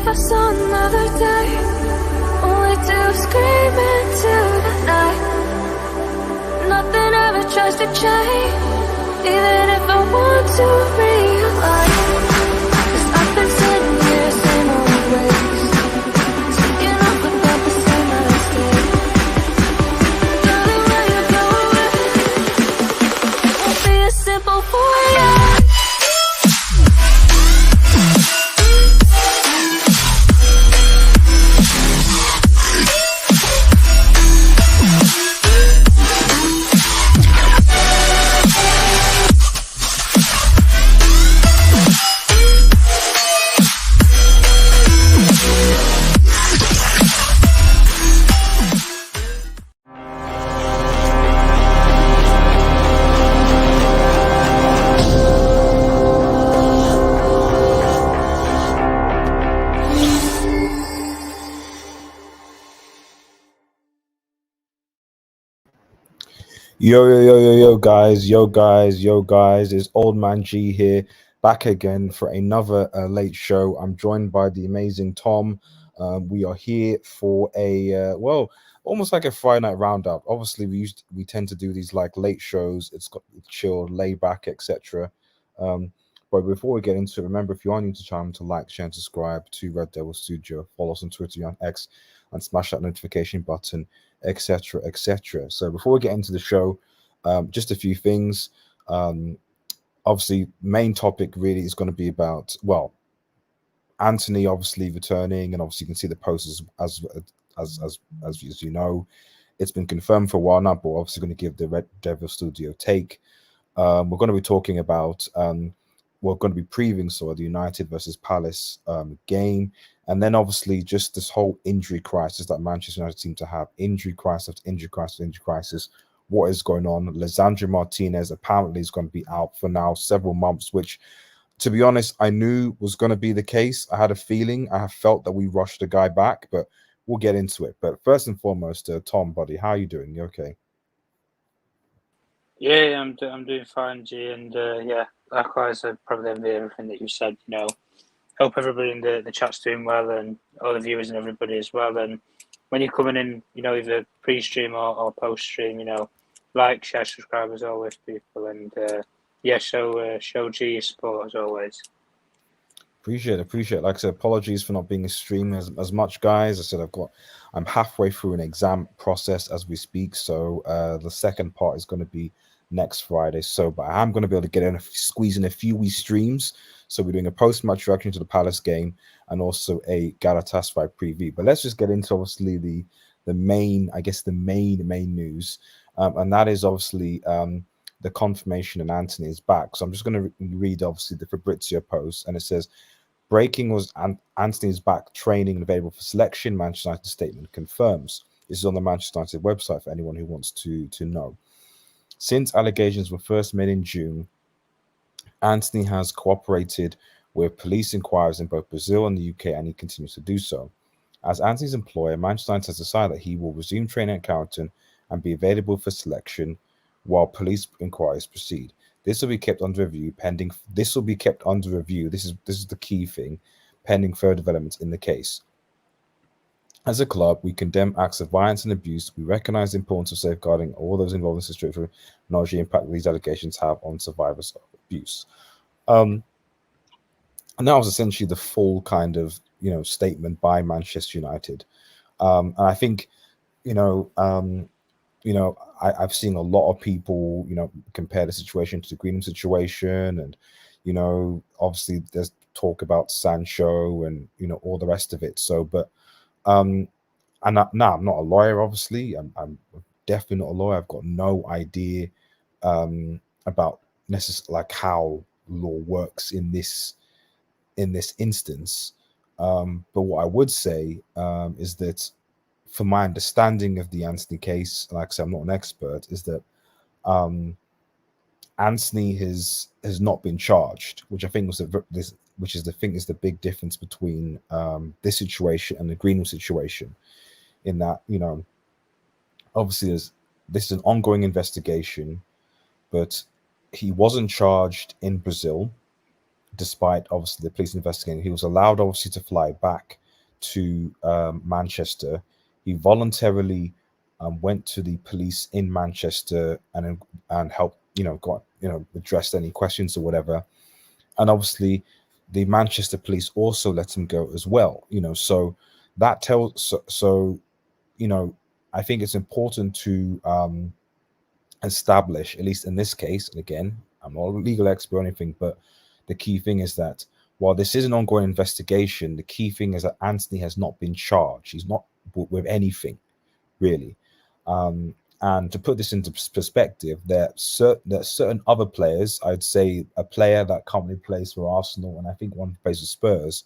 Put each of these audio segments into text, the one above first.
for some other day. We do scream into the night. Nothing ever tries to change, even if I want to realize. 'Cause I've been sitting here, same old ways, taking off without the same mistake. Darling, when you go away, it won't be as simple for you. Yo, guys, it's Old Man G here, back again for another late show. I'm joined by the amazing Tom. We are here for a, almost like a Friday night roundup. Obviously, we tend to do these like late shows. It's got chill, lay back, etc. But before we get into it, remember, if you are new to the channel, to like, share, and subscribe to Red Devil Studio. Follow us on Twitter, on X, and smash that notification button, etc., etc. So before we get into the show, just a few things. Obviously, main topic really is going to be about, well, Antony obviously returning, and obviously you can see the posts as you know, it's been confirmed for a while now, but we're obviously going to give the Red Devil Studio take. We're going to be talking about we're going to be previewing the United versus Palace game, and then obviously just this whole injury crisis that Manchester United seem to have. Injury crisis, injury crisis, injury crisis. What is going on? Lisandro Martinez apparently is going to be out for now several months, which, to be honest, I knew was going to be the case. I had a feeling. I have felt that we rushed the guy back, but we'll get into it. But first and foremost, Tom, buddy, how are you doing? You okay? Yeah, I'm doing fine, G, and yeah, likewise, I probably envy everything that you said. Hope everybody in the chat's doing well, and all the viewers and everybody as well. And when you're coming in, either pre-stream or post-stream, like, share, subscribe as always, people, and yeah, show G your support as always. Appreciate it. Like I said, apologies for not being streaming as much, guys. I said I'm halfway through an exam process as we speak, so the second part is going to be next Friday. So, but I'm going to be able to get in, squeeze in a few wee streams. So we're doing a post-match reaction to the Palace game and also a Galatasaray preview. But let's just get into obviously the main, I guess the main news, and that is obviously the confirmation and Antony is back. So I'm just going to read obviously the Fabrizio post, and it says, breaking was Antony is back training and available for selection. Manchester United statement confirms. This is on the Manchester United website for anyone who wants to know. Since allegations were first made in June, Antony has cooperated with police inquiries in both Brazil and the UK, and he continues to do so. As Antony's employer, Manchester United has decided that he will resume training at Carrington and be available for selection while police inquiries proceed. This will be kept under review pending. This will be kept under review. This is the key thing, pending further developments in the case. As a club, we condemn acts of violence and abuse. We recognize the importance of safeguarding all those involved in this situation, acknowledge the impact these allegations have on survivors of abuse. And that was essentially the full kind of statement by Manchester United. And I think I've seen a lot of people, compare the situation to the Greenham situation, and obviously there's talk about Sancho and all the rest of it. So, but and I'm not a lawyer, obviously. I'm definitely not a lawyer. I've got no idea about necessarily like how law works in this instance. But what I would say is that, from my understanding of the Antony case, like I said, I'm not an expert, is that Antony has not been charged, which I think was the big difference between this situation and the Greenham situation, in that obviously this is an ongoing investigation, but he wasn't charged in Brazil. despite obviously the police investigating. He was allowed obviously to fly back to Manchester. He voluntarily went to the police in Manchester and helped, addressed any questions or whatever. And obviously the Manchester police also let him go as well. So that tells I think it's important to establish, at least in this case, and again, I'm not a legal expert or anything, but the key thing is that while this is an ongoing investigation, the key thing is that Antony has not been charged. He's not with anything, really. And to put this into perspective, there are certain other players, I'd say a player that currently plays for Arsenal, and I think one plays for Spurs,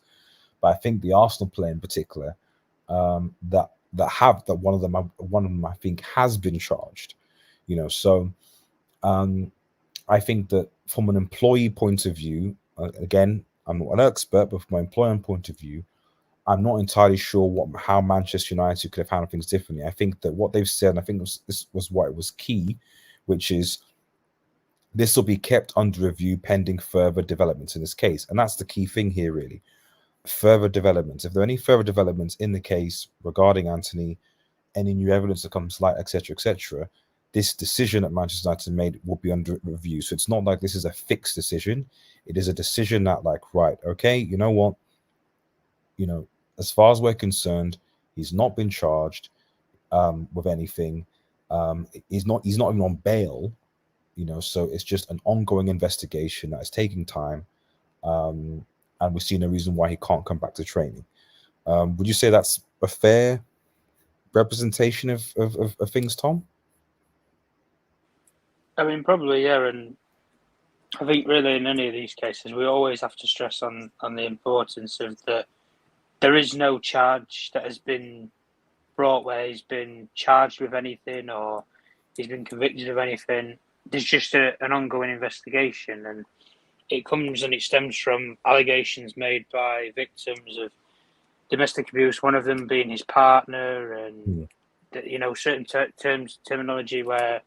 but I think the Arsenal player in particular, that one of them I think has been charged. So I think that from an employee point of view, again, I'm not an expert, but from my employer point of view, I'm not entirely sure how Manchester United could have handled things differently. I think that what they've said, and I think this was what it was key, which is this will be kept under review pending further developments in this case. And that's the key thing here, really. Further developments. If there are any further developments in the case regarding Antony, any new evidence that comes to light, etc., this decision that Manchester United made will be under review. So it's not like this is a fixed decision. It is a decision that, like, right, okay, you know what? As far as we're concerned, he's not been charged with anything. He's not even on bail, so it's just an ongoing investigation that is taking time. And we see no reason why he can't come back to training. Would you say that's a fair representation of things, Tom? I mean, probably, yeah. And I think really in any of these cases, we always have to stress on the importance of there is no charge that has been brought where he's been charged with anything or he's been convicted of anything. There's just an ongoing investigation, and it comes and it stems from allegations made by victims of domestic abuse, one of them being his partner, and certain terminology where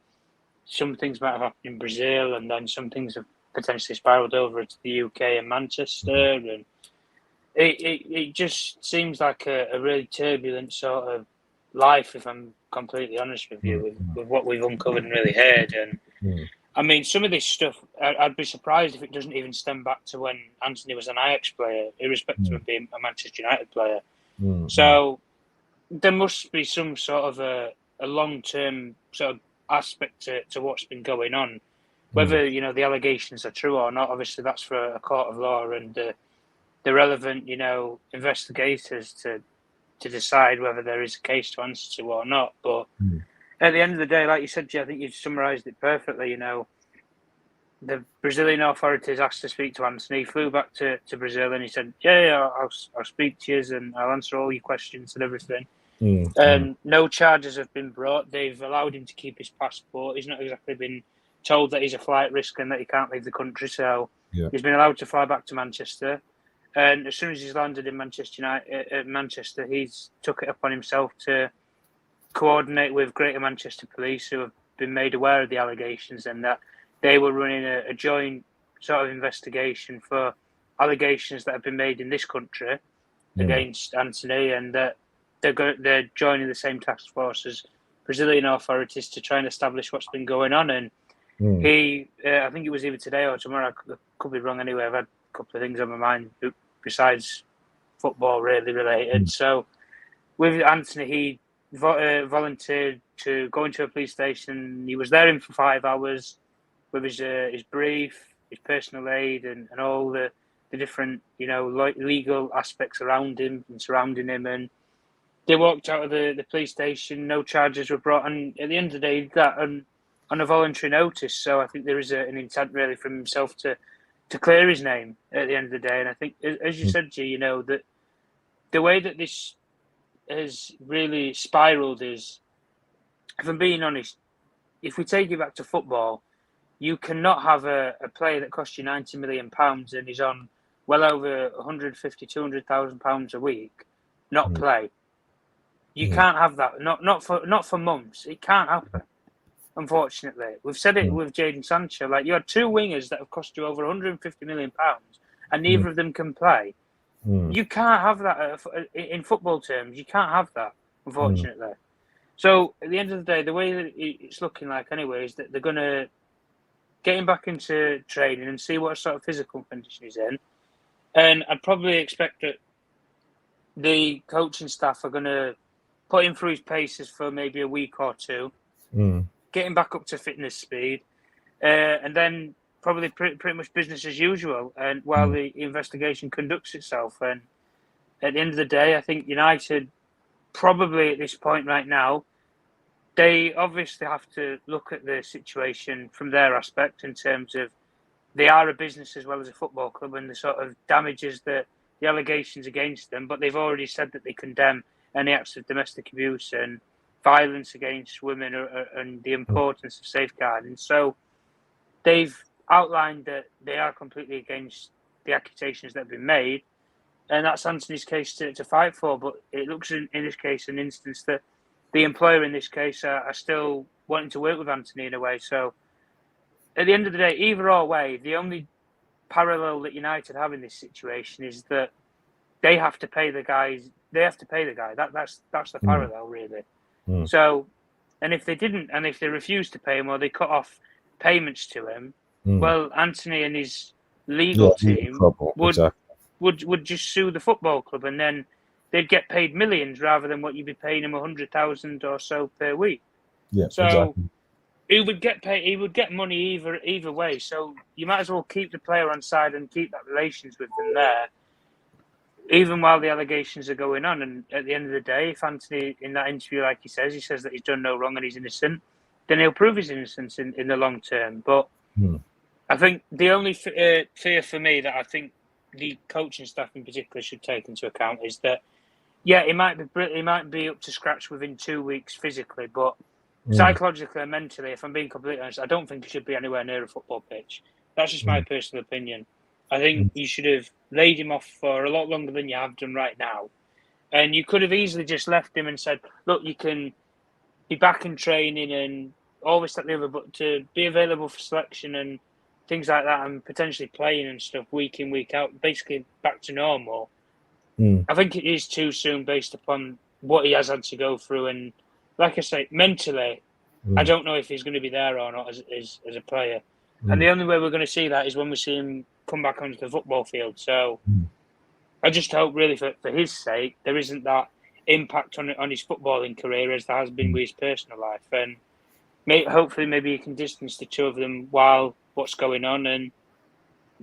some things might have happened in Brazil and then some things have potentially spiraled over to the UK and Manchester, and it just seems like a really turbulent sort of life, if I'm completely honest with you, with what we've uncovered and really heard. And I mean, some of this stuff, I'd be surprised if it doesn't even stem back to when Antony was an Ajax player, irrespective of being a Manchester United player. So there must be some sort of a long-term sort of aspect to what's been going on. Whether, the allegations are true or not, obviously that's for a court of law and the relevant, investigators to decide whether there is a case to answer to or not. But at the end of the day, like you said, Jay, I think you've summarised it perfectly. The Brazilian authorities asked to speak to Antony, flew back to Brazil, and he said, yeah, I'll speak to you and I'll answer all your questions and everything. And no charges have been brought. They've allowed him to keep his passport. He's not exactly been told that he's a flight risk and that he can't leave the country. So he's been allowed to fly back to Manchester. And as soon as he's landed in Manchester, he's took it upon himself to coordinate with Greater Manchester Police, who have been made aware of the allegations and that they were running a joint sort of investigation for allegations that have been made in this country against Antony, and that they're joining the same task force as Brazilian authorities to try and establish what's been going on. And he, I think it was either today or tomorrow, I could be wrong anyway, I've had a couple of things on my mind besides football really related. So with Antony, he volunteered to go into a police station. He was there for 5 hours with his brief, his personal aid, and all the different legal aspects around him and surrounding him. And they walked out of the police station. No charges were brought, and at the end of the day, that on a voluntary notice. So I think there is an intent really from himself to clear his name at the end of the day. And I think, as you said, G, that the way that this has really spiraled is, if I'm being honest, if we take it back to football, you cannot have a player that costs you £90 million and is on well over £150,000, £200,000 a week not play. You can't have that. Not for months. It can't happen. Unfortunately, we've said it with Jadon Sancho. Like, you had two wingers that have cost you over £150 million, and neither of them can play. Mm. You can't have that in football terms. You can't have that, unfortunately. So at the end of the day, the way that it's looking like anyway is that they're going to get him back into training and see what sort of physical condition he's in. And I'd probably expect that the coaching staff are going to put him through his paces for maybe a week or two, get him back up to fitness speed, and then probably pretty much business as usual. And while the investigation conducts itself, and at the end of the day, I think United probably at this point right now, they obviously have to look at the situation from their aspect in terms of they are a business as well as a football club, and the sort of damages that the allegations against them. But they've already said that they condemn any acts of domestic abuse and violence against women and the importance of safeguarding. So they've outlined that they are completely against the accusations that have been made, and that's Antony's case to fight for. But it looks in this case an instance that the employer in this case are still wanting to work with Antony in a way. So at the end of the day, either or way, the only parallel that United have in this situation is that they have to pay the guys. They have to pay the guy. That's the parallel, really. So, and if they didn't, and if they refused to pay him, or they cut off payments to him, well, Antony and his legal team would just sue the football club, and then they'd get paid millions rather than what you'd be paying him 100,000 or so per week. Yeah, so exactly. he would get paid. He would get money either way. So you might as well keep the player on side and keep that relations with them there, even while the allegations are going on. And at the end of the day, if Antony, in that interview, like he says that he's done no wrong and he's innocent, then he'll prove his innocence in the long term. But I think the only fear for me that I think the coaching staff in particular should take into account is that, yeah, he might be up to scratch within 2 weeks physically, but psychologically and mentally, if I'm being completely honest, I don't think he should be anywhere near a football pitch. That's just my personal opinion. I think you should have laid him off for a lot longer than you have done right now. And you could have easily just left him and said, look, you can be back in training and all this, that, the other, but to be available for selection and things like that and potentially playing and stuff week in, week out, basically back to normal. I think it is too soon based upon what he has had to go through. And like I say, mentally, I don't know if he's going to be there or not as a player. And the only way we're going to see that is when we see him come back onto the football field. So I just hope really for his sake, there isn't that impact on his footballing career as there has been with his personal life. And hopefully maybe he can distance the two of them while what's going on and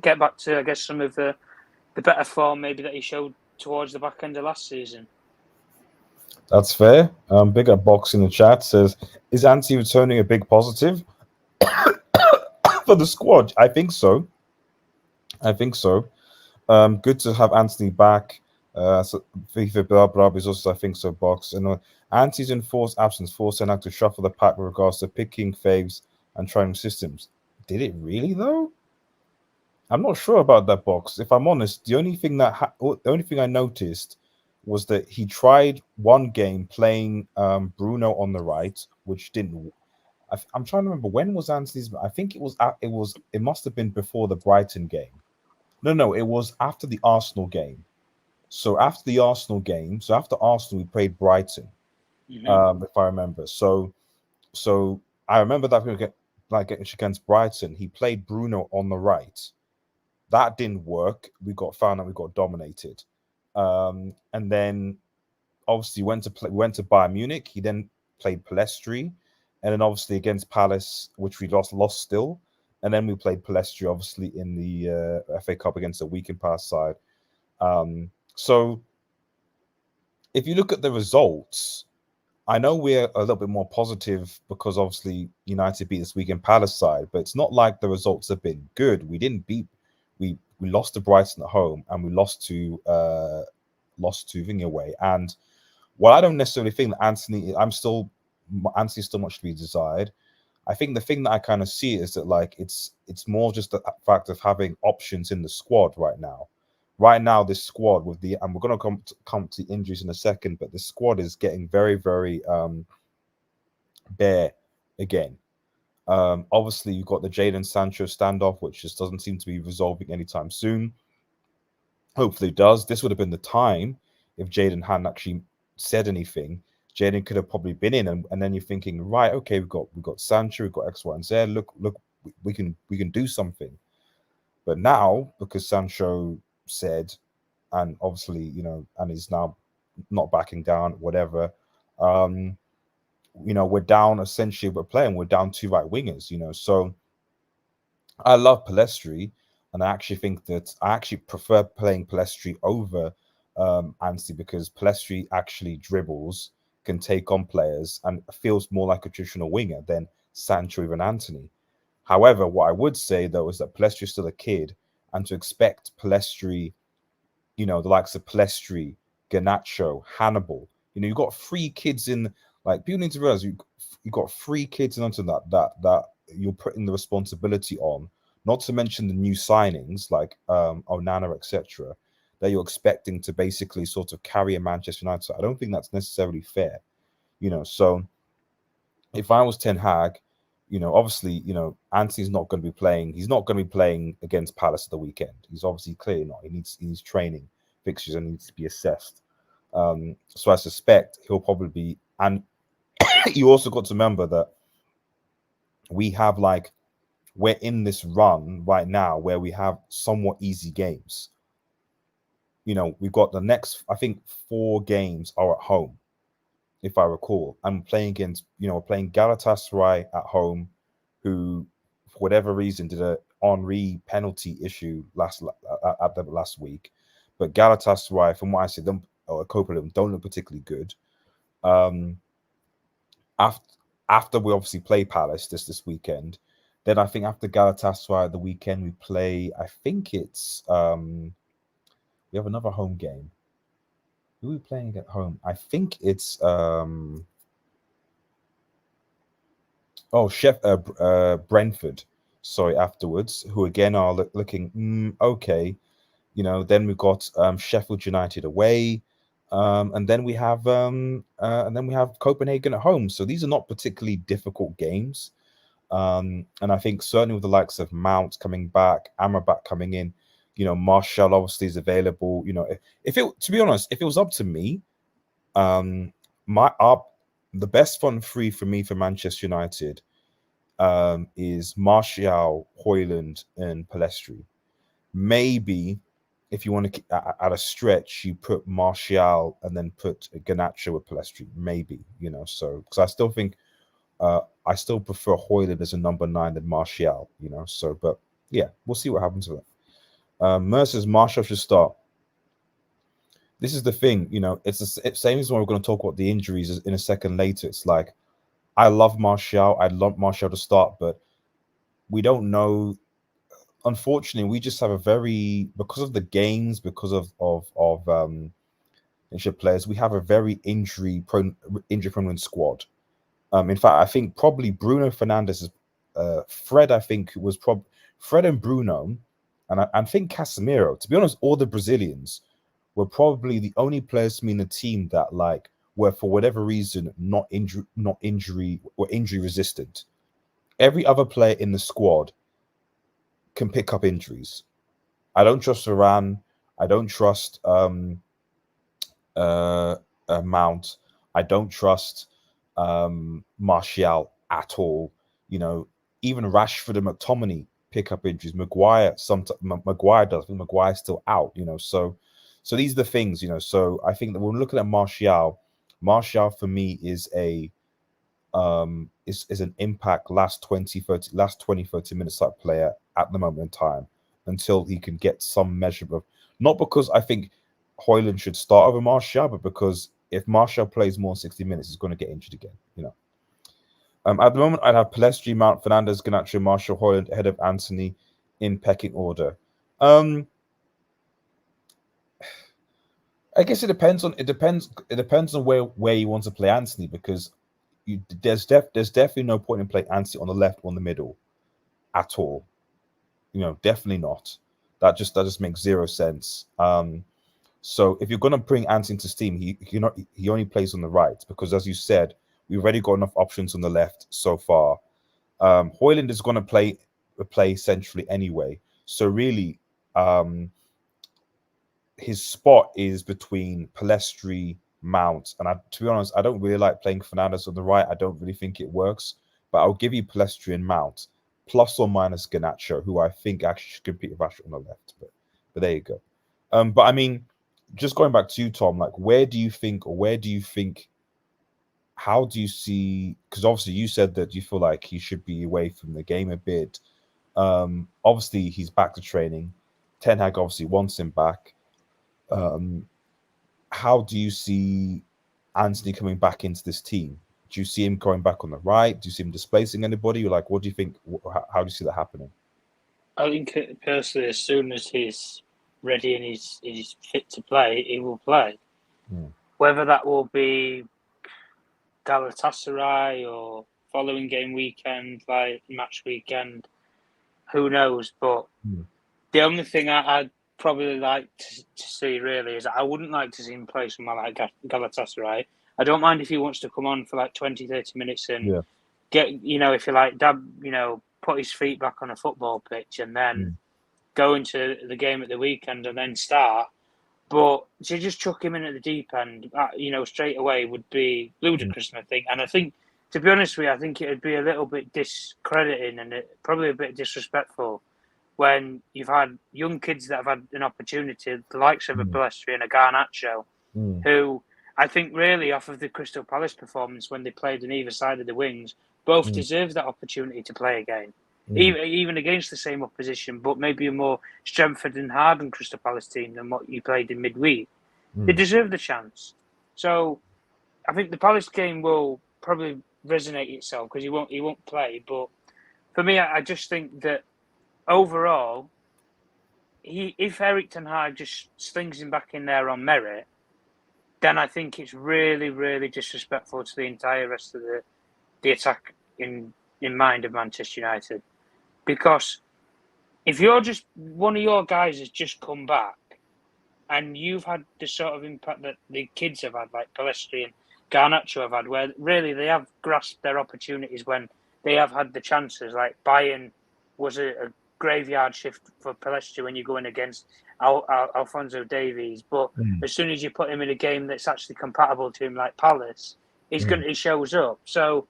get back to, I guess, some of the better form maybe that he showed towards the back end of last season. That's fair. Bigger Box in the chat says, is Antony returning a big positive for the squad? I think so. Good to have Antony back. So FIFA blah blah is also, I think so, Box. And Antony's enforced absence forced Enak to shuffle the pack with regards to picking faves and trying systems. Did it really though? I'm not sure about that, Box. If I'm honest, the only thing I noticed was that he tried one game playing Bruno on the right, which didn't. I'm trying to remember when was Antony's. I think it must have been before the Brighton game. No, it was after the Arsenal game. So after Arsenal, we played Brighton, if I remember. So I remember that against Brighton, he played Bruno on the right. That didn't work. We got dominated. And then obviously went to Bayern Munich. He then played Palestri, and then obviously against Palace, which we lost still. And then we played Palestri, obviously, in the FA Cup against a weakened Palace side. So if you look at the results, I know we're a little bit more positive because obviously United beat this weekend Palace side, but it's not like the results have been good. We didn't beat. We lost to Brighton at home, and we lost to Vinny away. And while I don't necessarily think that Antony's still much to be desired. I think the thing that I kind of see is that it's more just the fact of having options in the squad right now. Right now, this squad and we're going to come to injuries in a second, but the squad is getting very, very bare again. Obviously, you've got the Jadon Sancho standoff, which just doesn't seem to be resolving anytime soon. Hopefully it does. This would have been the time if Jadon hadn't actually said anything. Jadon could have probably been in, and then you're thinking, right, okay, we've got Sancho, we've got X, Y, and Z. Look, we can do something. But now, because Sancho said, and obviously, you know, and he's now not backing down, whatever. You know, we're down essentially. We're down 2 right wingers. You know, so I love Palestri, and I actually think that I actually prefer playing Palestri over Antony, because Palestri actually dribbles, can take on players, and feels more like a traditional winger than Sancho, even Antony. However, what I would say though is that Palestri is still a kid, and to expect Palestri, you know, the likes of Palestri, Garnacho, Hannibal, you know, you've got 3 kids in. Like, people need to realize you got 3 kids into that you're putting the responsibility on, not to mention the new signings like Onana, etc., that you're expecting to basically sort of carry a Manchester United. So I don't think that's necessarily fair, you know. So if I was Ten Hag, you know, obviously, you know, Antony's not going to be playing. He's not going to be playing against Palace at the weekend. He's obviously clearly not. He needs training fixtures and needs to be assessed. So I suspect he'll probably be. And you also got to remember that we're in this run right now where we have somewhat easy games. You know, we've got the next, I think, 4 games are at home, if I recall. I'm playing against, you know, we're playing Galatasaray at home, who, for whatever reason, did a Henry penalty issue last week. But Galatasaray, from what I see, them or a couple of them don't look particularly good. After we obviously play Palace this weekend, then I think after Galatasaray the weekend we play, I think it's we have another home game. Who are we playing at home? I think it's Brentford. Sorry, afterwards, who again are looking okay. You know, then we've got Sheffield United away. And then we have Copenhagen at home. So these are not particularly difficult games. And I think certainly with the likes of Mount coming back, Amrabat coming in, you know, Martial obviously is available. You know, to be honest, if it was up to me, the best front three for me for Manchester United is Martial, Højlund, and Palestri. Maybe if you want to, at a stretch, you put Martial and then put Garnacho with Palestri, maybe, you know. So, because I still think, I still prefer Højlund as a number 9 than Martial, you know. So, but yeah, we'll see what happens with it. Mercer's Martial should start. This is the thing, you know, it's the same as when we're going to talk about the injuries in a second later. It's like, I love Martial. I'd love Martial to start, but we don't know. Unfortunately, we just have a very, because of the games, because of players, we have a very injury prone squad. In fact, I think probably Bruno Fernandes is Fred. I think was Fred and Bruno, and I think Casemiro. To be honest, all the Brazilians were probably the only players to me in the team that were, for whatever reason, not injury resistant. Every other player in the squad can pick up injuries. I don't trust Varane. I don't trust Mount. I don't trust Martial at all. You know, even Rashford and McTominay pick up injuries. Maguire Maguire does. I think Maguire's still out. You know, so these are the things. You know, so I think that when we're looking at Martial for me is a is an impact last 20, 30 minutes type player at the moment in time, until he can get some measure of, not because I think Højlund should start over Martial, but because if Martial plays more than 60 minutes, he's going to get injured again, you know. At the moment, I'd have Palestri, Mount, Fernandes, Garnacho, Martial, Højlund ahead of Antony in pecking order. I guess it depends on where you want to play Antony, because there's definitely no point in playing Antony on the left or on the middle at all. You know, definitely not. That just makes zero sense. So if you're going to bring Antony to Steam, he only plays on the right, because, as you said, we've already got enough options on the left so far. Højlund is going to play centrally anyway. So really, his spot is between Palestri, Mount, and to be honest, I don't really like playing Fernandes on the right. I don't really think it works, but I'll give you Palestri and Mount, plus or minus Garnacho, who I think actually should compete with Rashford on the left. But there you go. But I mean, just going back to you, Tom, like, how do you see? Because obviously you said that you feel like he should be away from the game a bit. Obviously he's back to training. Ten Hag obviously wants him back. How do you see Antony coming back into this team? Do you see him going back on the right? Do you see him displacing anybody? You're like, what do you think? How do you see that happening? I think personally, as soon as he's ready and he's fit to play, he will play. Whether that will be Galatasaray or following game weekend, like match weekend, who knows? But the only thing I'd probably like to see really is I wouldn't like to see him play somewhere like Galatasaray. I don't mind if he wants to come on for like 20, 30 minutes and get, if you like, put his feet back on a football pitch and then go into the game at the weekend and then start. But to just chuck him in at the deep end, straight away would be ludicrous, I think. And I think, to be honest with you, I think it would be a little bit discrediting and probably a bit disrespectful when you've had young kids that have had an opportunity, the likes of a Palestri and a Garnacho, who I think really off of the Crystal Palace performance when they played on either side of the wings, both deserve that opportunity to play again. Even against the same opposition, but maybe a more strengthened and hardened Crystal Palace team than what you played in midweek. They deserve the chance. So I think the Palace game will probably resonate itself because he won't play. But for me, I just think that overall, if Erik ten Hag just slings him back in there on merit, then I think it's really, really disrespectful to the entire rest of the attack in mind of Manchester United. Because if you're just one of your guys has just come back and you've had the sort of impact that the kids have had, like Palestri and Garnacho have had, where really they have grasped their opportunities when they have had the chances. Like Bayern was a graveyard shift for Palestri when you're going against Alphonso Davies, but as soon as you put him in a game that's actually compatible to him, like Palace, he shows up. So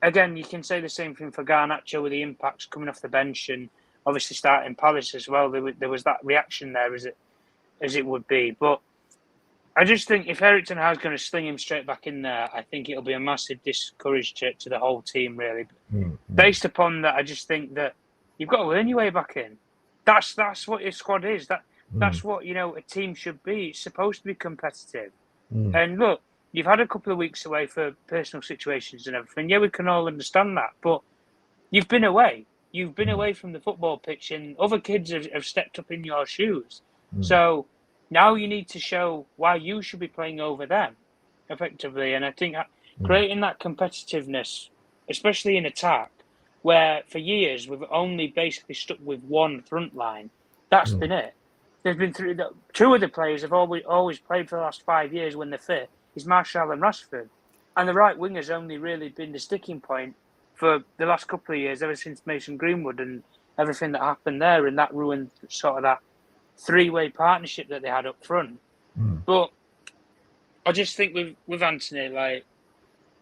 again, you can say the same thing for Garnacho with the impacts coming off the bench and obviously starting Palace as well. There was that reaction there as it would be. But I just think if Erik ten Hag's going to sling him straight back in there, I think it'll be a massive discourage to the whole team, really. Based upon that, I just think that you've got to earn your way back in. That's what your squad is. That's what a team should be. It's supposed to be competitive. And look, you've had a couple of weeks away for personal situations and everything. Yeah, we can all understand that. But you've been away. You've been away from the football pitch and other kids have stepped up in your shoes. So now you need to show why you should be playing over them, effectively. And I think creating that competitiveness, especially in attack, where for years we've only basically stuck with one front line, that's been it. There's been two of the players have always played for the last 5 years when they're fit, is Martial and Rashford. And the right winger's only really been the sticking point for the last couple of years, ever since Mason Greenwood and everything that happened there, and that ruined sort of that three-way partnership that they had up front. But I just think with Antony, like,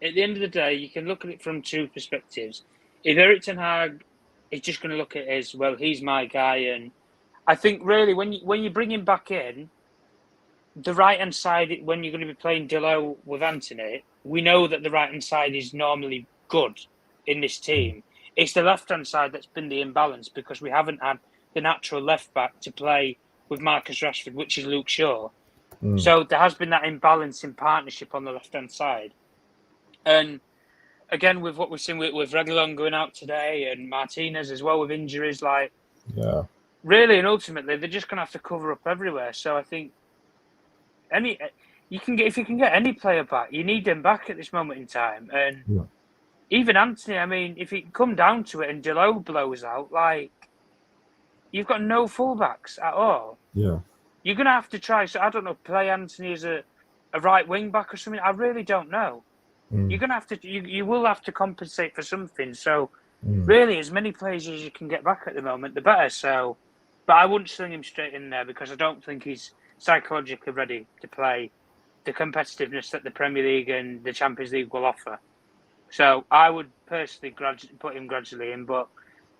at the end of the day, you can look at it from two perspectives. If Erik ten Hag is just going to look at it as, well, he's my guy, and I think really when you bring him back in, the right-hand side, when you're going to be playing Delo with Antony, we know that the right-hand side is normally good in this team. It's the left-hand side that's been the imbalance because we haven't had the natural left-back to play with Marcus Rashford, which is Luke Shaw. So there has been that imbalance in partnership on the left-hand side. And again, with what we've seen with Reguilon going out today and Martinez as well with injuries, really and ultimately, they're just going to have to cover up everywhere. So I think if you can get any player back, you need them back at this moment in time. And even Antony, I mean, if it come down to it and Delo blows out, like, you've got no fullbacks at all. You're going to have to try, so I don't know, play Antony as a right wing back or something. I really don't know. You're going to have to, you will have to compensate for something. So really, as many players as you can get back at the moment, the better. So, but I wouldn't sling him straight in there because I don't think he's psychologically ready to play the competitiveness that the Premier League and the Champions League will offer. So I would personally put him gradually in, but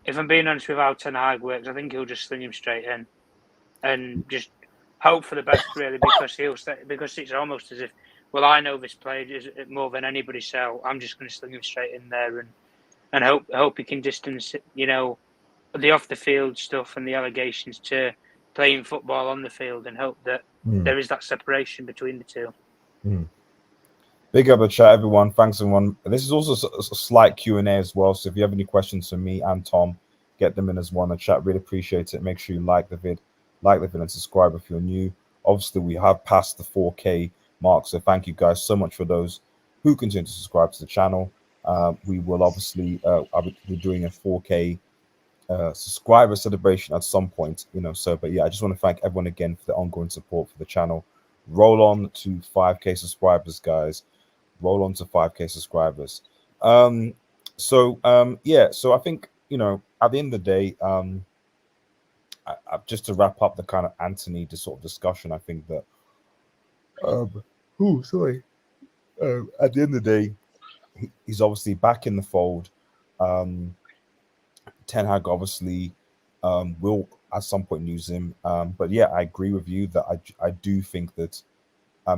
if I'm being honest with how Ten Hag works, I think he'll just sling him straight in and just hope for the best, really, because because it's almost as if, well, I know this player more than anybody, so I'm just going to sling him straight in there and hope he can distance, the off the field stuff and the allegations to playing football on the field, and hope that there is that separation between the two. Big up the chat, everyone. Thanks, everyone. This is also a slight Q&A as well. So if you have any questions for me and Tom, get them in as well in the chat. Really appreciate it. Make sure you like the vid, and subscribe if you're new. Obviously, we have passed the 4K mark, so thank you guys so much for those who continue to subscribe to the channel. We will obviously be doing a 4K subscriber celebration at some point, but yeah, I just want to thank everyone again for the ongoing support for the channel. Roll on to 5K subscribers, guys. Roll on to 5K subscribers. So I think, at the end of the day, just to wrap up the kind of Antony sort of discussion, I think that at the end of the day, he's obviously back in the fold. Ten Hag obviously will at some point use him, but yeah, I agree with you that I do think that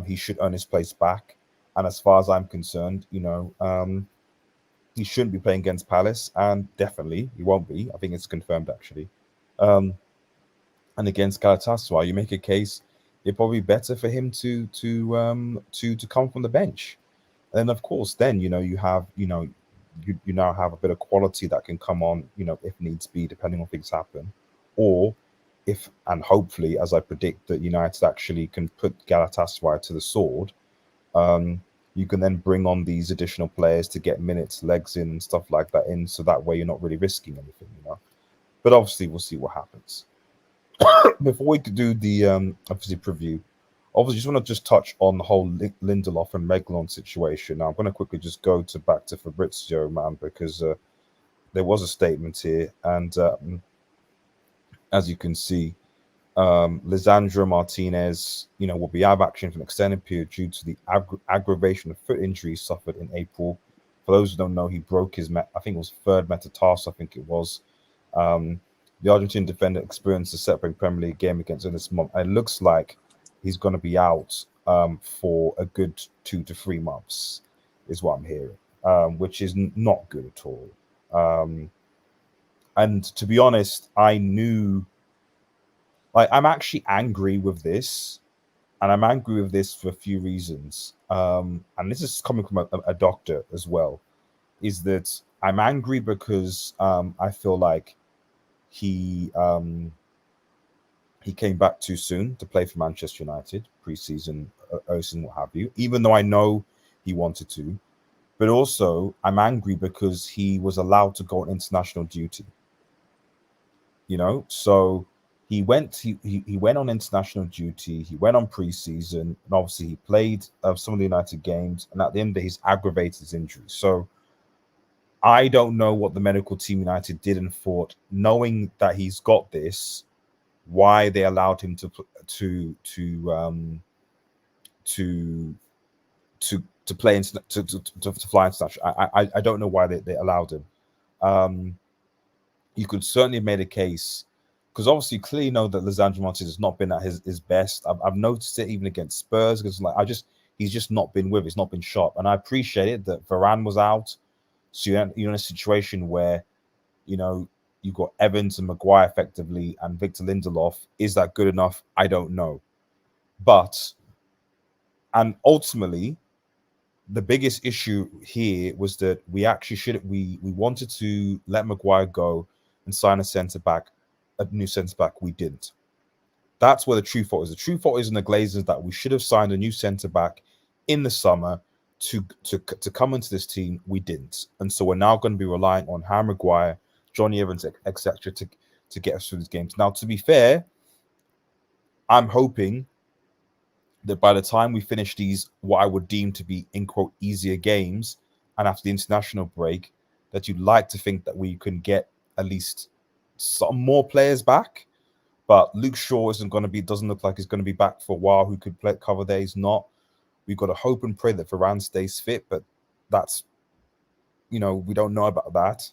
he should earn his place back. And as far as I'm concerned, he shouldn't be playing against Palace, and definitely he won't be. I think it's confirmed, actually. And against Galatasaray, you make a case it'd probably be better for him to come from the bench. And of course, then you now have a bit of quality that can come on, if needs be, depending on things happen, or if and hopefully, as I predict, that United actually can put Galatasaray to the sword. You can then bring on these additional players to get minutes, legs in, and stuff like that in, so that way you're not really risking anything, But obviously, we'll see what happens. Before we could do the obviously preview, obviously just want to touch on the whole Lindelof and Reguilon situation. Now I'm going to quickly just go back to Fabrizio, man, because there was a statement here, and as you can see, Lisandro Martinez, will be out of action for an extended period due to the aggravation of foot injury suffered in April. For those who don't know, he broke his, I think it was third metatarsal, I think it was. The Argentine defender experienced a setback Premier League game against this month. And it looks like he's going to be out for a good 2 to 3 months, is what I'm hearing, which is not good at all. And to be honest, I knew... I'm actually angry with this, and I'm angry with this for a few reasons. And this is coming from a doctor as well, is that I'm angry because I feel like he came back too soon to play for Manchester United, pre-season, season, what have you, even though I know he wanted to. But also, I'm angry because he was allowed to go on international duty. So... He went on international duty. He went on pre-season, and obviously he played some of the United games. And at the end of the day, he's aggravated his injury. So I don't know what the medical team United did and thought, knowing that he's got this, why they allowed him to play to fly international. I don't know why they allowed him. You could certainly have made a case. Because obviously, you clearly know that Lisandro Martinez has not been at his best. I've noticed it even against Spurs, because he's just not been with it. He's not been sharp. And I appreciate it that Varane was out. So you're in a situation where, you've got Evans and Maguire effectively and Victor Lindelof. Is that good enough? I don't know. And ultimately, the biggest issue here was that we actually we wanted to let Maguire go and sign a new centre-back. We didn't. That's where the true fault is. The true fault is in the Glazers, that we should have signed a new centre-back in the summer to come into this team. We didn't. And so we're now going to be relying on Harry Maguire, Johnny Evans, etc. to get us through these games. Now, to be fair, I'm hoping that by the time we finish these, what I would deem to be, in quote, easier games, and after the international break, that you'd like to think that we can get at least some more players back. But Luke Shaw doesn't look like he's going to be back for a while. Who could cover there? He's not. We've got to hope and pray that Varane stays fit, but that's, we don't know about that.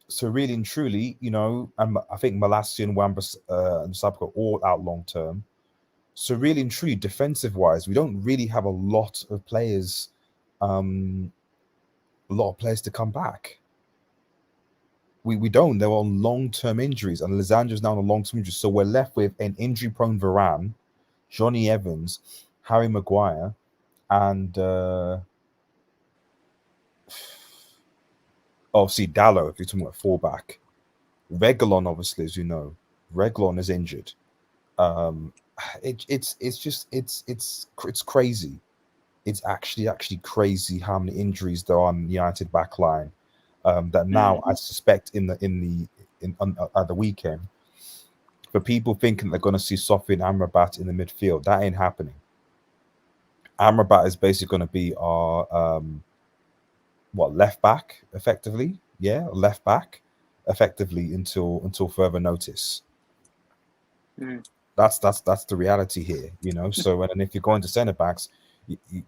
So really and truly, I think Malacia and and Sabka are all out long term. So really and truly, defensive wise, we don't really have a lot of players to come back. We don't. They're on long-term injuries, and Lisandro's now on a long-term injury. So we're left with an injury-prone Varane, Johnny Evans, Harry Maguire, and obviously Dallo, if you're talking about fullback. Reguilon, obviously, as you know, Reguilon is injured. It's crazy. It's actually crazy how many injuries there are on the United back line. That now I suspect at the weekend, for people thinking they're going to see Sofyan and Amrabat in the midfield, that ain't happening. Amrabat is basically going to be our left back effectively, left back effectively until further notice. That's the reality here, So, and if you're going to centre backs,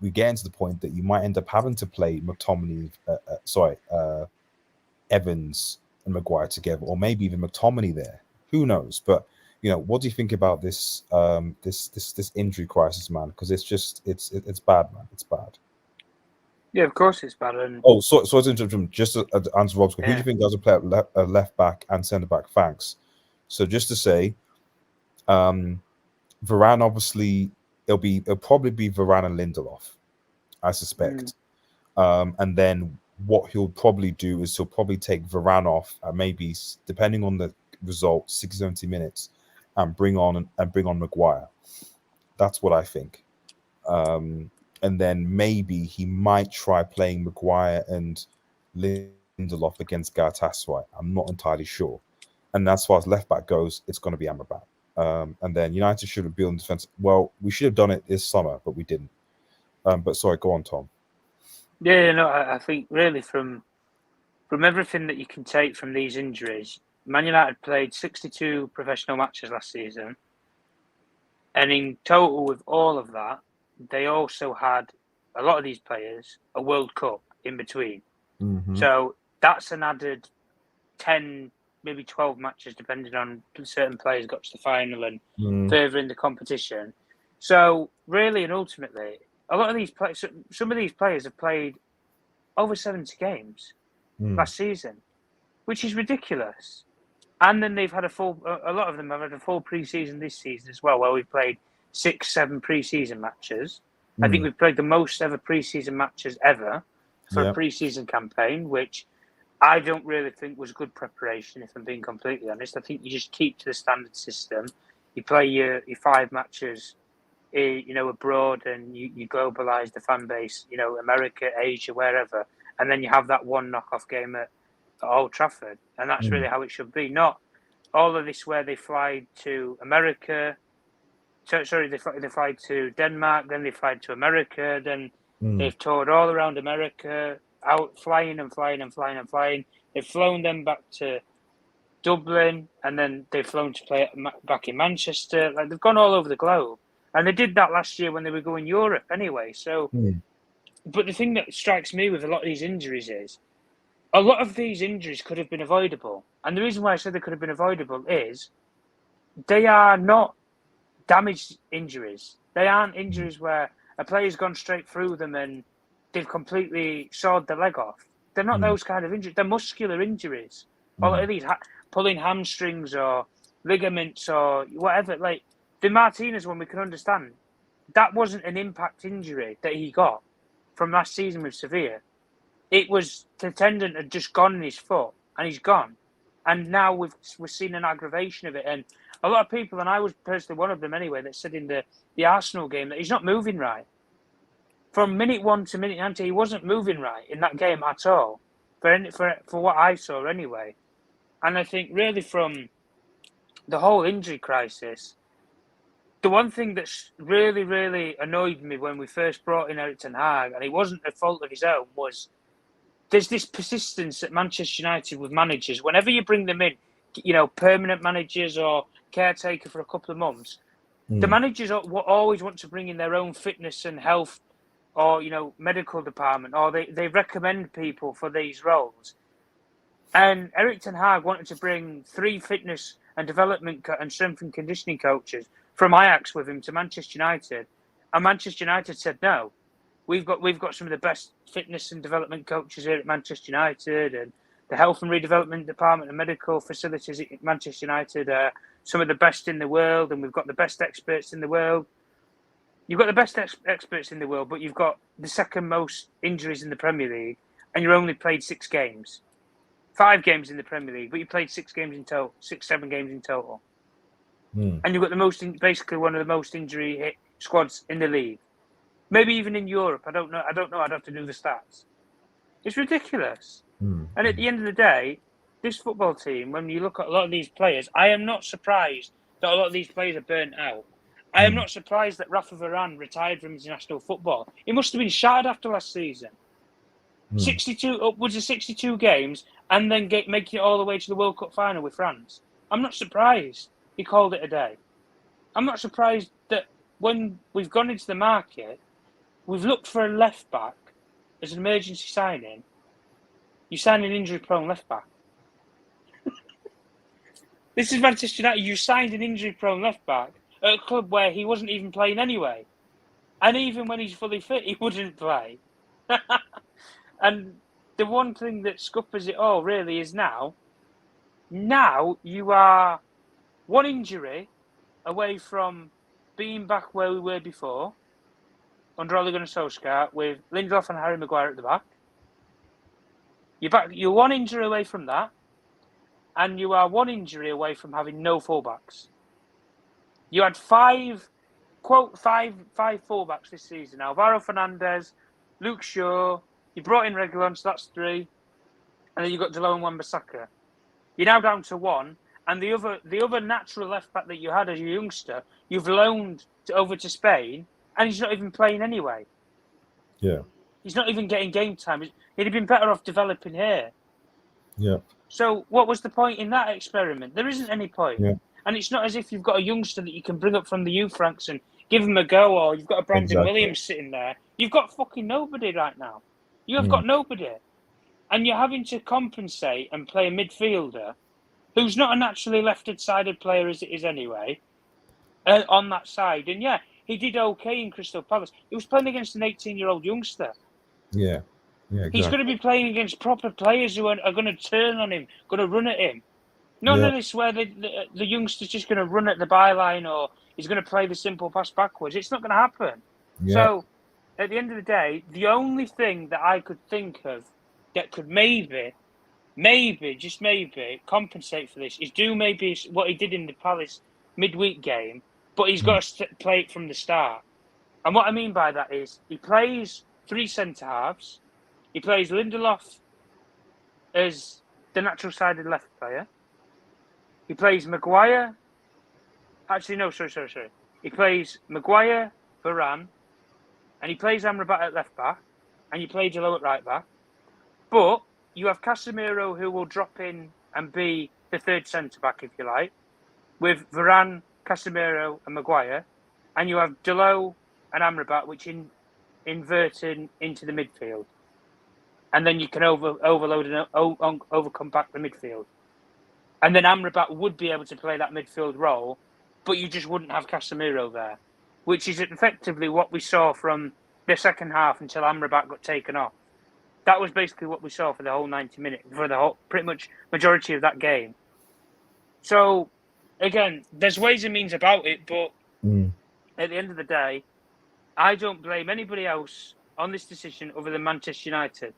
we get into the point that you might end up having to play McTominay, Evans and Maguire together, or maybe even McTominay there. Who knows? But what do you think about this this injury crisis, man? Because it's bad, man. It's bad. Yeah, of course it's bad. And so to interrupt, just to answer Rob's question, who do you think does play at left back and centre back? Thanks. So just to say, Varane, obviously, it'll probably be Varane and Lindelof, I suspect. And then what he'll probably do is he'll probably take Varane off at maybe, depending on the result, 60-70 minutes, and bring on Maguire. That's what I think. And then maybe he might try playing Maguire and Lindelof against Galatasaray. I'm not entirely sure. And as far as left back goes, it's going to be Amrabat. And then United should have built in defense. Well, we should have done it this summer, but we didn't. But sorry, go on, Tom. Yeah, no, I think really from everything that you can take from these injuries, Man United played 62 professional matches last season. And in total, with all of that, they also had, a lot of these players, a World Cup in between. Mm-hmm. So that's an added 10, maybe 12 matches, depending on certain players got to the final and further in the competition. So really and ultimately, a lot of these players, some of these players have played over 70 games last season, which is ridiculous. And then they've had a lot of them have had a full pre-season this season as well, where we've played 6-7 pre-season matches. I think we've played the most ever pre-season matches ever for a pre-season campaign, which I don't really think was good preparation, if I'm being completely honest. I think you just keep to the standard system. You play your 5 matches, abroad, and you globalise the fan base, America, Asia, wherever, and then you have that one knockoff game at Old Trafford, and that's really how it should be. Not all of this where they fly to America. Sorry, they fly to Denmark, then they fly to America, then they've toured all around America, out flying and flying and flying and flying. They've flown them back to Dublin, and then they've flown to play back in Manchester. Like, they've gone all over the globe, and they did that last year when they were going Europe anyway. So, but the thing that strikes me with a lot of these injuries is, a lot of these injuries could have been avoidable. And the reason why I said they could have been avoidable is they are not damaged injuries. They aren't injuries where a player's gone straight through them and they've completely sawed the leg off. They're not those kind of injuries. They're muscular injuries. All of these, pulling hamstrings or ligaments or whatever. Like, the Martinez one, we can understand. That wasn't an impact injury that he got from last season with Sevilla. It was the tendon had just gone in his foot, and he's gone. And now we're seeing an aggravation of it. And a lot of people, and I was personally one of them anyway, that said in the Arsenal game that he's not moving right. From minute 1 to minute 90, he wasn't moving right in that game at all, for what I saw anyway. And I think really from the whole injury crisis, the one thing that's really, really annoyed me when we first brought in Erik Ten Hag, and it wasn't a fault of his own, was there's this persistence at Manchester United with managers. Whenever you bring them in, permanent managers or caretaker for a couple of months. The managers always want to bring in their own fitness and health or, medical department, or they recommend people for these roles. And Erik ten Hag wanted to bring 3 fitness and development and strength and conditioning coaches from Ajax with him to Manchester United. And Manchester United said, no, we've got some of the best fitness and development coaches here at Manchester United, and the health and redevelopment department and medical facilities at Manchester United are some of the best in the world, and we've got the best experts in the world. You've got the best experts in the world, but you've got the second most injuries in the Premier League, and you only played 6 games. 5 games in the Premier League, but you played 6 games in total, 7 games in total. And you've got basically one of the most injury hit squads in the league. Maybe even in Europe. I don't know. I'd have to do the stats. It's ridiculous. And at the end of the day, this football team, when you look at a lot of these players, I am not surprised that a lot of these players are burnt out. I am not surprised that Rafa Varane retired from international football. He must have been shattered after last season. 62, upwards of 62 games, and then making it all the way to the World Cup final with France. I'm not surprised he called it a day. I'm not surprised that when we've gone into the market, we've looked for a left back as an emergency signing. You sign an injury-prone left back. This is Manchester United. You signed an injury-prone left back at a club where he wasn't even playing anyway. And even when he's fully fit, he wouldn't play. And the one thing that scuppers it all really is now you are 1 injury away from being back where we were before, under Ole Gunnar Solskjaer, with Lindelof and Harry Maguire at the back. You're 1 injury away from that, and you are 1 injury away from having no fullbacks. You had 5 fullbacks this season. Alvaro Fernandez, Luke Shaw. You brought in Reguilon, so that's 3, and then you got Delon and Wan-Bissaka. You're now down to 1, and the other natural left back that you had as a youngster, you've loaned over to Spain, and he's not even playing anyway. Yeah, he's not even getting game time. He'd have been better off developing here. Yeah. So what was the point in that experiment? There isn't any point. Yeah. And it's not as if you've got a youngster that you can bring up from the youth ranks and give him a go, or you've got a Brandon Williams sitting there. You've got fucking nobody right now. You have got nobody. And you're having to compensate and play a midfielder who's not a naturally left-sided player as it is anyway, on that side. And yeah, he did okay in Crystal Palace. He was playing against an 18-year-old youngster. Yeah. Yeah, exactly. He's going to be playing against proper players who are going to turn on him, going to run at him. None of this where the youngster's just going to run at the byline or he's going to play the simple pass backwards. It's not going to happen. Yeah. So, at the end of the day, the only thing that I could think of that could maybe, just maybe, compensate for this is do maybe what he did in the Palace midweek game, but he's got to play it from the start. And what I mean by that is he plays 3 centre-halves. He plays Lindelof as the natural-sided left player. He plays Maguire. Actually, no, sorry. He plays Maguire, Varane, and he plays Amrabat at left back, and you play Jalou at right back. But you have Casemiro who will drop in and be the third centre-back, if you like, with Varane, Casemiro and Maguire, and you have Jalou and Amrabat, which inverting into the midfield. And then you can overload and overcome back the midfield. And then Amrabat would be able to play that midfield role, but you just wouldn't have Casemiro there, which is effectively what we saw from the second half until Amrabat got taken off. That was basically what we saw for the whole 90 minutes, for the whole pretty much majority of that game. So, again, there's ways and means about it, but at the end of the day, I don't blame anybody else on this decision other than Manchester United.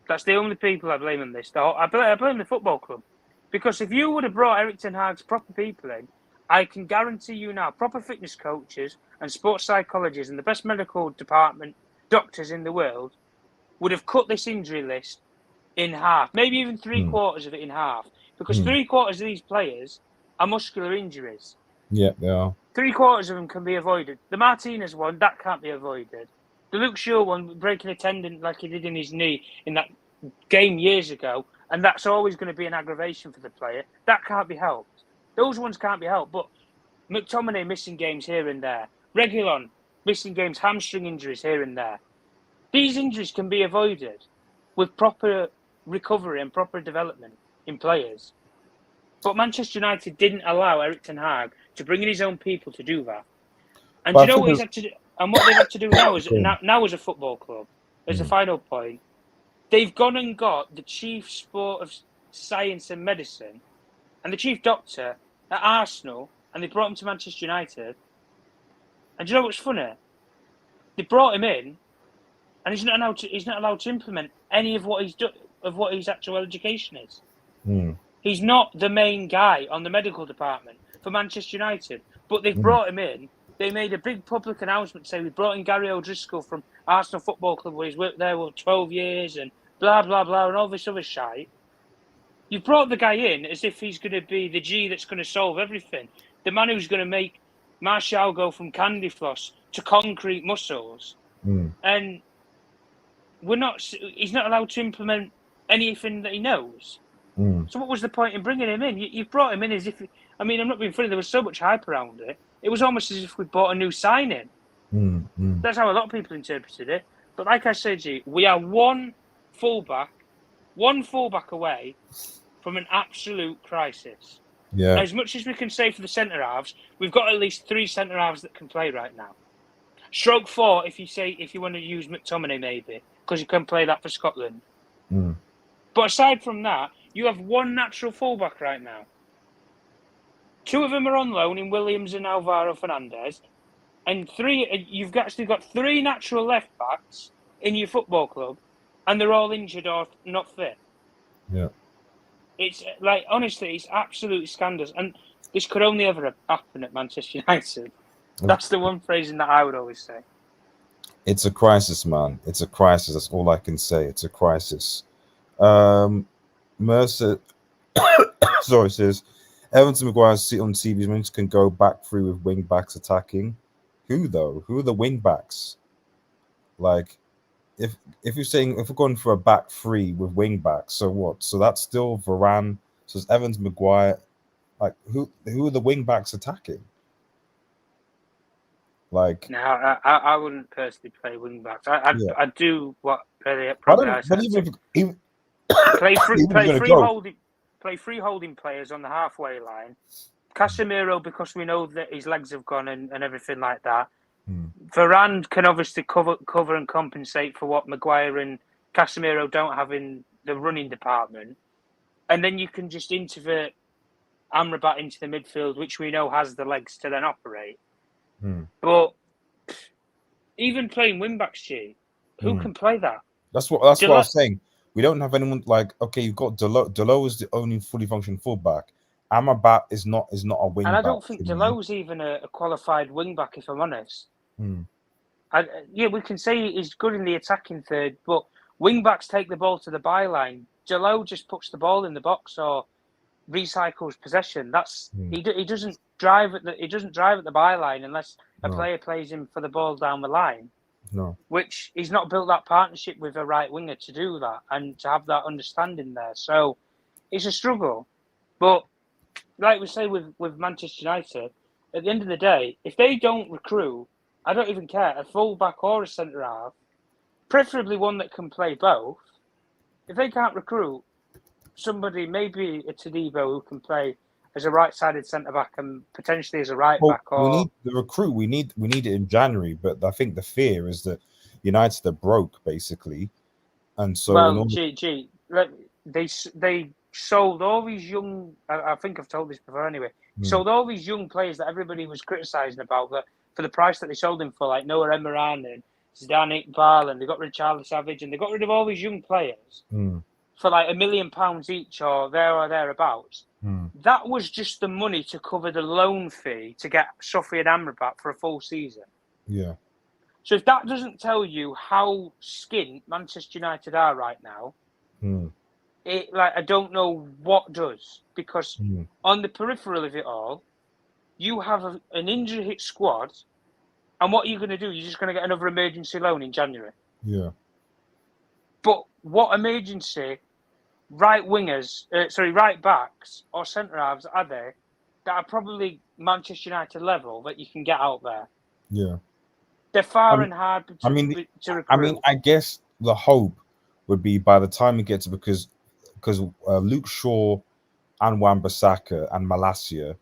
That's the only people I blame on this. I blame the football club. Because if you would have brought Erik ten Hag's proper people in, I can guarantee you now, proper fitness coaches and sports psychologists and the best medical department doctors in the world would have cut this injury list in half, maybe even 3/4 of it in half. Because 3/4 of these players are muscular injuries. Yeah, they are. 3/4 of them can be avoided. The Martinez one, that can't be avoided. The Luke Shaw one, breaking a tendon like he did in his knee in that game years ago, and that's always going to be an aggravation for the player. That can't be helped. Those ones can't be helped. But McTominay missing games here and there, Reguilon missing games, hamstring injuries here and there. These injuries can be avoided with proper recovery and proper development in players. But Manchester United didn't allow Erik ten Hag to bring in his own people to do that. And do you know what he's had to do? And what they've had to do now is now as a football club, as a final point, they've gone and got the chief sport of science and medicine and the chief doctor at Arsenal, and they brought him to Manchester United. And do you know what's funny? They brought him in, and he's not allowed to implement any of what his actual education is. He's not the main guy on the medical department for Manchester United, but they've brought him in. They made a big public announcement saying we brought in Gary O'Driscoll from Arsenal Football Club, where he's worked there for 12 years and blah, blah, blah, and all this other shite. You brought the guy in as if he's going to be the G that's going to solve everything. The man who's going to make Martial go from candy floss to concrete muscles. And he's not allowed to implement anything that he knows. So what was the point in bringing him in? You've brought him in as if... I'm not being funny. There was so much hype around it. It was almost as if we bought a new signing. That's how a lot of people interpreted it. But like I said to you, we are one fullback away from an absolute crisis. Yeah. As much as we can say for the centre halves, we've got at least 3 centre halves that can play right now. Stroke 4, if you want to use McTominay, maybe, because you can play that for Scotland. But aside from that, you have one natural fullback right now. 2 of them are on loan in Williams and Alvaro Fernandez, and 3. You've actually got 3 natural left backs in your football club, and they're all injured or not fit. Yeah. It's like, honestly, it's absolutely scandalous, and this could only ever happen at Manchester United. That's the one phrasing that I would always say. It's a crisis, man. It's a crisis. That's all I can say. It's a crisis. Mercer, sorry, says Evans and Maguire sit on CV's can go back through with wing backs attacking. Who though? Who are the wing backs? Like, if you're saying if we're going for a back 3 with wing backs, so what? So that's still Varane. So it's Evans, Maguire. Like, who are the wing backs attacking? Like, no, I wouldn't personally play wing backs. I'd do what probably I said. Play free holding players on the halfway line. Casemiro, because we know that his legs have gone and everything like that. Varane can obviously cover and compensate for what Maguire and Casemiro don't have in the running department. And then you can just introvert Amrabat into the midfield, which we know has the legs to then operate. But even playing wing-backs, G, who can play that? That's what I was saying. We don't have anyone like, okay, you've got Delo. Delo is the only fully functioning fullback. Amrabat is not a wing back. And I don't think Delo's even a qualified wing back, if I'm honest. We can say he's good in the attacking third, but wing backs take the ball to the byline. Delo just puts the ball in the box or recycles possession. He doesn't drive at the byline unless a player plays him for the ball down the line. No, which he's not built that partnership with a right winger to do that and to have that understanding there. So it's a struggle. But like we say with Manchester United, at the end of the day, if they don't recruit, I don't even care, a full-back or a centre-half, preferably one that can play both. If they can't recruit somebody, maybe a Todibo who can play as a right-sided centre-back and potentially as a right-back. We need the recruit. We need it in January, but I think the fear is that United are broke, basically. And so... they sold all these young... I think I've told this before anyway. Sold all these young players that everybody was criticising about that for the price that they sold him for, like Noah Emirhan and Zidane Iqbal, and they got rid of Charlie Savage, and they got rid of all these young players for like £1 million each or thereabouts. That was just the money to cover the loan fee to get Sofyan Amrabat for a full season. Yeah. So if that doesn't tell you how skint Manchester United are right now, I don't know what does. Because on the peripheral of it all, you have an injury-hit squad, and what are you going to do? You're just going to get another emergency loan in January. Yeah. But what emergency right backs or centre halves are there that are probably Manchester United level that you can get out there. Yeah. They're far and hard I mean, to recruit. I guess the hope would be by the time we get to because Luke Shaw and Wan-Bissaka and Malacia,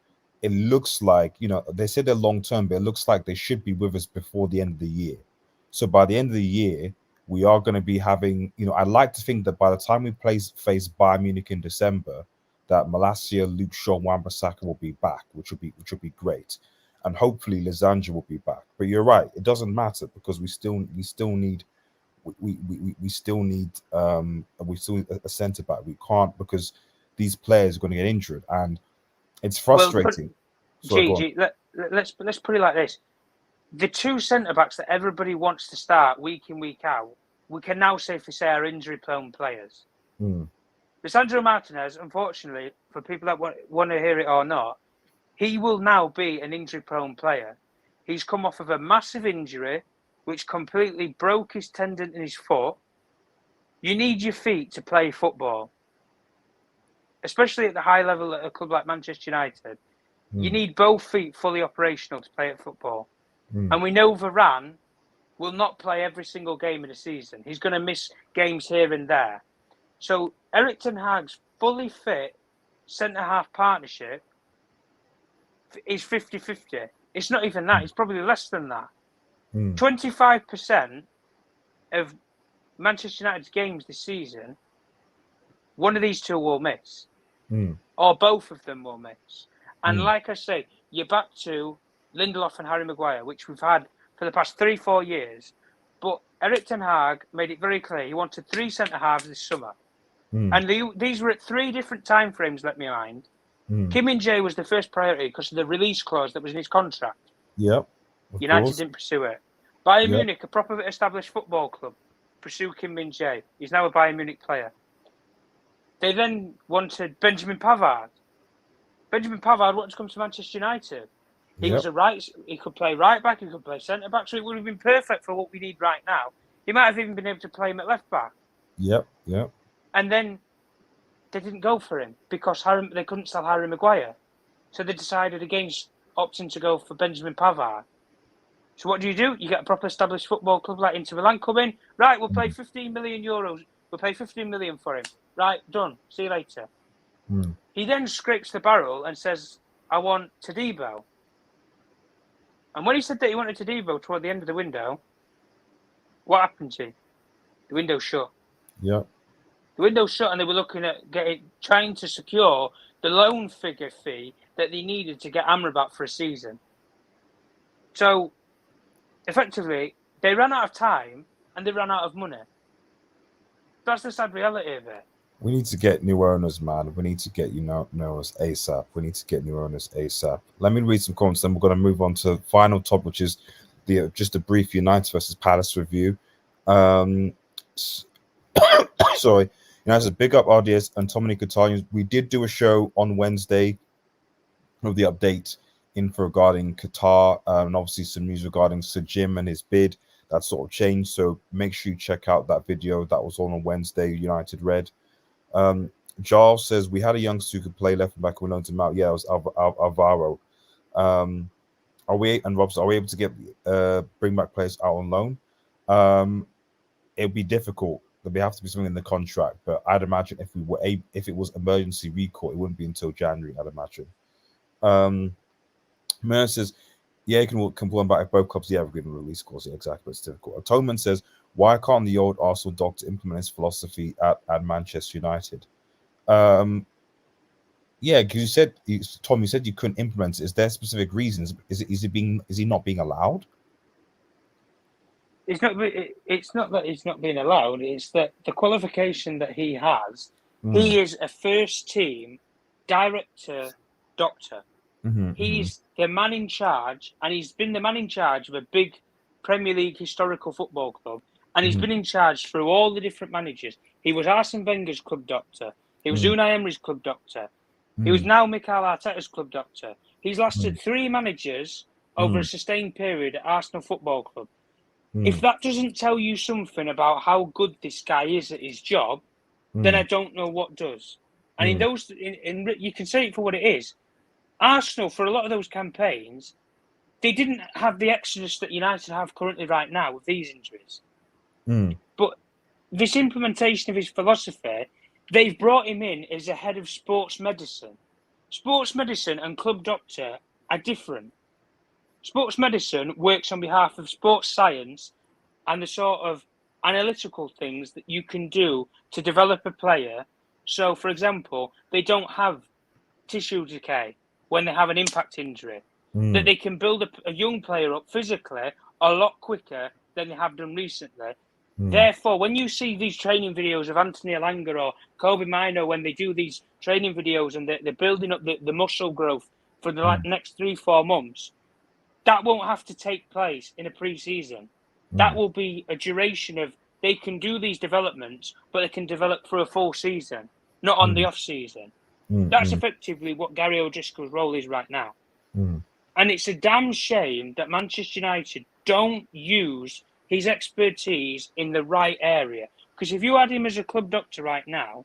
it looks like, they said they're long term, but it looks like they should be with us before the end of the year. So by the end of the year, we are going to be having, I'd like to think that by the time we face Bayern Munich in December, that Malacia, Luke Shaw, Wan-Bissaka will be back, which would be great. And hopefully Lisandro will be back. But you're right, it doesn't matter because we still need a centre back. We can't because these players are going to get injured, and it's frustrating. Gigi, let's put it like this: the two centre backs that everybody wants to start week in week out, we can now safely say are injury prone players. Lisandro Martinez, unfortunately, for people that want to hear it or not, he will now be an injury prone player. He's come off of a massive injury, which completely broke his tendon in his foot. You need your feet to play football, especially at the high level at a club like Manchester United. You need both feet fully operational to play at football. And we know Varane will not play every single game of the season. He's going to miss games here and there. So Erik ten Hag's fully fit centre-half partnership is 50-50. It's not even that. It's probably less than that. 25% of Manchester United's games this season, one of these two will miss. Or both of them will miss. And like I say, you're back to Lindelof and Harry Maguire, which we've had for the past 3-4 years. But Erik ten Hag made it very clear he wanted 3 centre-halves this summer. And these were at 3 different time frames, let me mind. Kim Min-jae was the first priority because of the release clause that was in his contract. Yep. United didn't pursue it. Bayern Munich, a proper established football club, pursue Kim Min-jae. He's now a Bayern Munich player. They then wanted Benjamin Pavard. Benjamin Pavard wanted to come to Manchester United. He was he could play right back, he could play centre back, so it would have been perfect for what we need right now. He might have even been able to play him at left back. Yep. And then they didn't go for him because they couldn't sell Harry Maguire. So they decided against opting to go for Benjamin Pavard. So what do? You get a proper established football club like Inter Milan come in. Right, we'll pay 15 million euros. We'll pay 15 million for him. Right, done. See you later. He then scrapes the barrel and says, I want Todibo. And when he said that he wanted Todibo toward the end of the window, what happened to him? The window shut. Yeah. The window shut and they were looking at trying to secure the loan figure fee that they needed to get Amrabat for a season. So, effectively, they ran out of time and they ran out of money. That's the sad reality of it. We need to get new owners, man. We need to get owners ASAP. We need to get new owners ASAP. Let me read some comments, then we're going to move on to the final topic, which is just a brief United versus Palace review. Sorry. United, big up RDS and Dominic Italians. We did do a show on Wednesday with the update info regarding Qatar, and obviously some news regarding Sir Jim and his bid. That sort of changed, so make sure you check out that video that was on Wednesday. United Red. Giles says we had a youngster who could play left back. We loaned him out. Yeah, it was Alvaro. Are we able to get bring back players out on loan? It'd be difficult. There'd have to be something in the contract, but I'd imagine if it was emergency recall, it wouldn't be until January. I'd imagine. Mer says, yeah, you can pull them back if both clubs. Yeah, we're given release clause. Yeah, exactly. It's difficult. Atonement says, why can't the old Arsenal doctor implement his philosophy at Manchester United? Yeah, because Tom, you said you couldn't implement it. Is there specific reasons? Is he not being allowed? It's not that he's not being allowed. It's that the qualification that he has, he is a first team director doctor. He's the man in charge, and he's been the man in charge of a big Premier League historical football club, and he's been in charge through all the different managers. He was Arsene Wenger's club doctor. He was Unai Emery's club doctor. He was now Mikel Arteta's club doctor. He's lasted 3 managers over a sustained period at Arsenal Football Club. If that doesn't tell you something about how good this guy is at his job, then I don't know what does. And in those, you can say it for what it is. Arsenal, for a lot of those campaigns, they didn't have the exodus that United have currently right now with these injuries. But this implementation of his philosophy, they've brought him in as a head of sports medicine. Sports medicine and club doctor are different. Sports medicine works on behalf of sports science and the sort of analytical things that you can do to develop a player. So, for example, they don't have tissue decay when they have an impact injury. That they can build a young player up physically a lot quicker than they have done recently. Therefore, when you see these training videos of Antony or Kobe Mino, when they do these training videos and they're building up the muscle growth for the next 3-4 months, that won't have to take place in a pre-season. That will be a duration of, they can do these developments, but they can develop for a full season, not on the off-season. That's effectively what Gary O'Driscoll's role is right now. And it's a damn shame that Manchester United don't use his expertise in the right area. Because if you had him as a club doctor right now,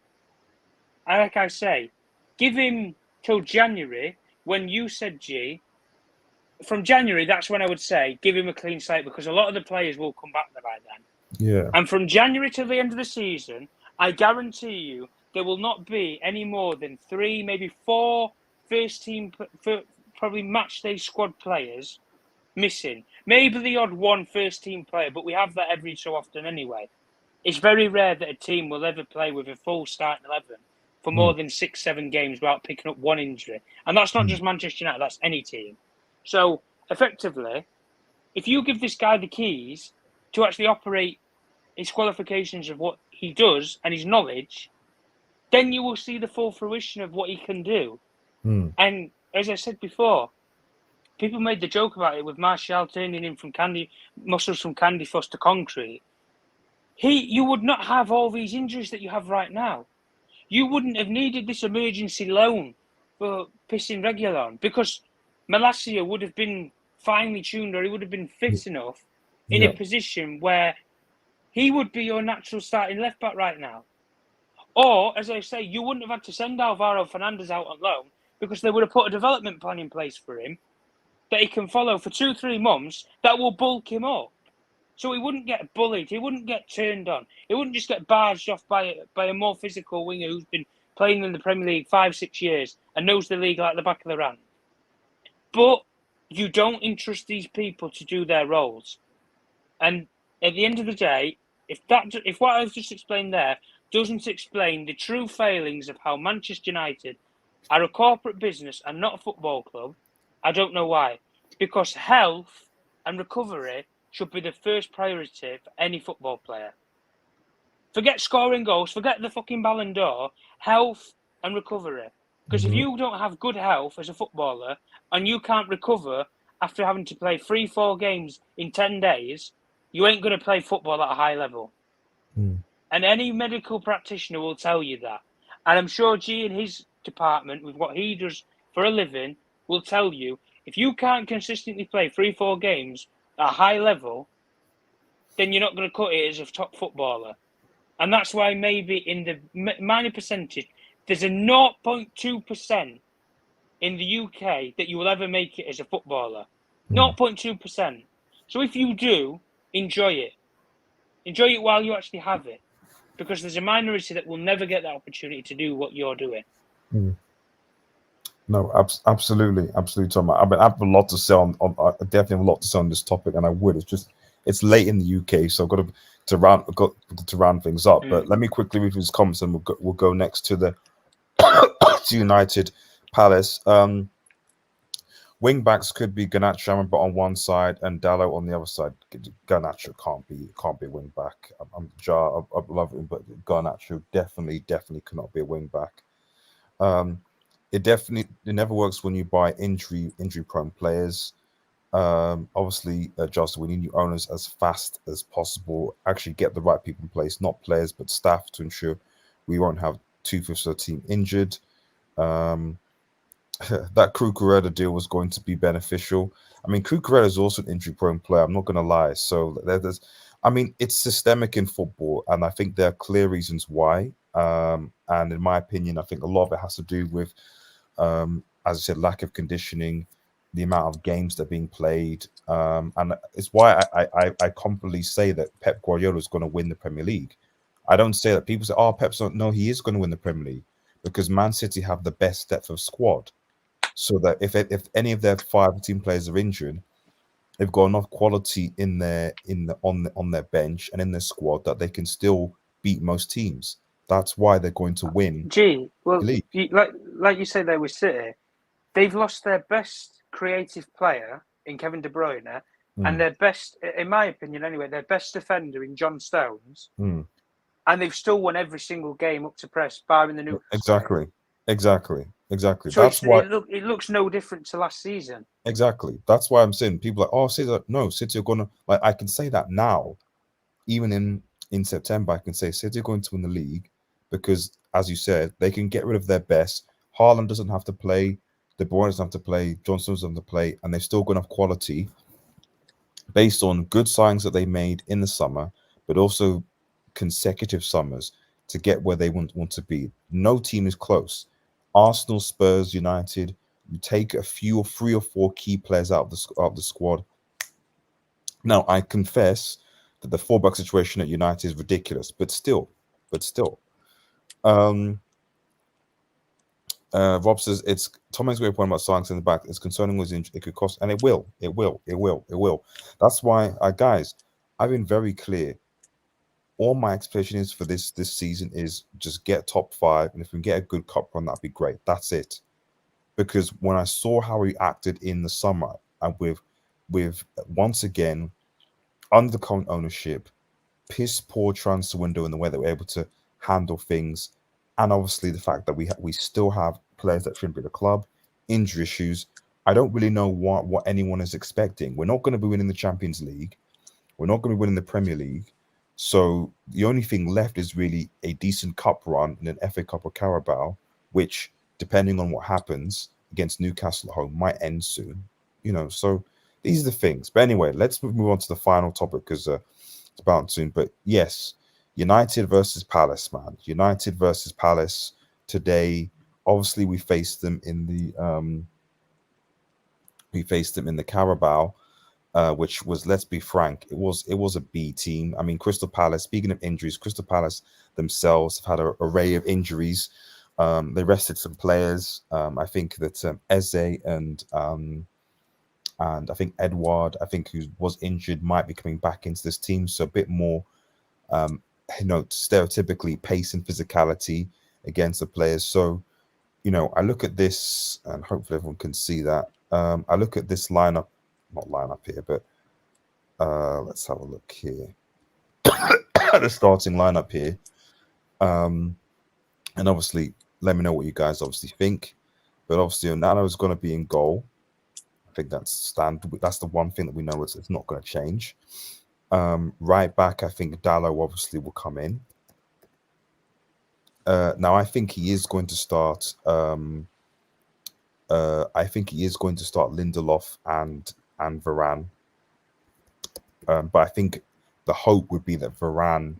like I say, give him till January, when you said, G, from January, that's when I would say, give him a clean slate, because a lot of the players will come back there by then. Yeah. And from January to the end of the season, I guarantee you, there will not be any more than 3, maybe 4 first team, probably match day squad players missing. Maybe the odd one first team player, but we have that every so often anyway. It's very rare that a team will ever play with a full starting 11 for more than 6-7 games without picking up one injury. And that's not just Manchester United, that's any team. So, effectively, if you give this guy the keys to actually operate his qualifications of what he does and his knowledge, then you will see the full fruition of what he can do. And as I said before, people made the joke about it with Martial turning in from muscles from candy fuss to concrete. You would not have all these injuries that you have right now. You wouldn't have needed this emergency loan for pissing reguilon, because Malacia would have been finely tuned, or he would have been fit enough in a position where he would be your natural starting left back right now. Or, as I say, you wouldn't have had to send Alvaro Fernandez out on loan, because they would have put a development plan in place for him that he can follow for 2-3 months that will bulk him up. So he wouldn't get bullied. He wouldn't get turned on. He wouldn't just get barged off by a more physical winger who's been playing in the Premier League 5-6 years and knows the league like the back of their hand. But you don't entrust these people to do their roles. And at the end of the day, if what I've just explained there doesn't explain the true failings of how Manchester United are a corporate business and not a football club, I don't know why. Because health and recovery should be the first priority for any football player. Forget scoring goals, forget the fucking Ballon d'Or, health and recovery. Because if you don't have good health as a footballer and you can't recover after having to play 3-4 games in 10 days, you ain't going to play football at a high level. And any medical practitioner will tell you that. And I'm sure G in his department, with what he does for a living, will tell you, if you can't consistently play 3-4 games at a high level, then you're not going to cut it as a top footballer. And that's why maybe in the minor percentage, there's a 0.2% in the UK that you will ever make it as a footballer. 0.2%. So if you do, enjoy it. Enjoy it while you actually have it. Because there's a minority that will never get that opportunity to do what you're doing. No, absolutely, Tom. I mean, I have a lot to say on I definitely have a lot to say on this topic, and I would. It's late in the UK, so I've got to round things up. But let me quickly read his comments, and we'll go next to the to United Palace. Wing backs could be Garnacho, but on one side and Dalot on the other side. Garnacho can't be a wing back. I love him, but Garnacho definitely cannot be a wing back. It never works when you buy injury prone players. Obviously, Justin, we need new owners as fast as possible. Actually, get the right people in place, not players but staff, to ensure we won't have 2/5 of the team injured. That Cucurella deal was going to be beneficial. I mean, Cucurella is also an injury-prone player. I'm not going to lie. So it's systemic in football, and I think there are clear reasons why. And in my opinion, I think a lot of it has to do with, as I said, lack of conditioning, the amount of games that are being played. And it's why I confidently say that Pep Guardiola is going to win the Premier League. I don't say that. People say, oh, Pep's not. No, he is going to win the Premier League because Man City have the best depth of squad. So that if any of their 5 team players are injured, they've got enough quality in their on their bench and in their squad that they can still beat most teams. That's why they're going to win Well, the league. like you say there with City, they've lost their best creative player in Kevin De Bruyne, and their best, in my opinion anyway, their best defender in John Stones, and they've still won every single game up to press, barring the Newcastle game. Exactly. So That's why it looks no different to last season. exactly. That's why I'm saying people are like, oh, City, no, City are gonna like. I can say that now, even in September, I can say City are going to win the league because, as you said, they can get rid of their best. Haaland doesn't have to play. De Bruyne doesn't have to play. Johnson doesn't have to play, and they've still got enough quality based on good signings that they made in the summer, but also consecutive summers to get where they want to be. No team is close. Arsenal, Spurs, United. You take a few or 3 or 4 key players out of the squad. Now, I confess that the fullback situation at United is ridiculous, but still. Rob says it's Tommy's great point about signings in the back. It's concerning was it could cost, and it will. That's why, guys, I've been very clear. All my expectations for this season is just get top 5, and if we can get a good cup run, that'd be great. That's it. Because when I saw how he acted in the summer, and with once again under the current ownership, piss poor transfer window in the way that we're able to handle things, and obviously the fact that we still have players that shouldn't be at the club, injury issues. I don't really know what anyone is expecting. We're not going to be winning the Champions League. We're not going to be winning the Premier League. So the only thing left is really a decent cup run in an FA Cup or Carabao, which, depending on what happens against Newcastle at home, might end soon. So these are the things. But anyway, let's move on to the final topic because it's about soon. But yes, United versus Palace, man. United versus Palace today. Obviously, we faced them in the Carabao. Which was, let's be frank, it was a B team. I mean, Crystal Palace, speaking of injuries, Crystal Palace themselves have had an array of injuries. They rested some players. I think that Eze and I think Edward, who was injured, might be coming back into this team. So a bit more, stereotypically pace and physicality against the players. So, I look at this, and hopefully everyone can see that. I look at this lineup. Not line up here, but let's have a look here. The starting lineup here. And obviously, let me know what you guys obviously think. But obviously, Onana is going to be in goal. I think that's standard. That's the one thing that we know it's not going to change. Right back, I think Dallo obviously will come in. Now, I think he is going to start. I think he is going to start Lindelof and Varane. But I think the hope would be that Varane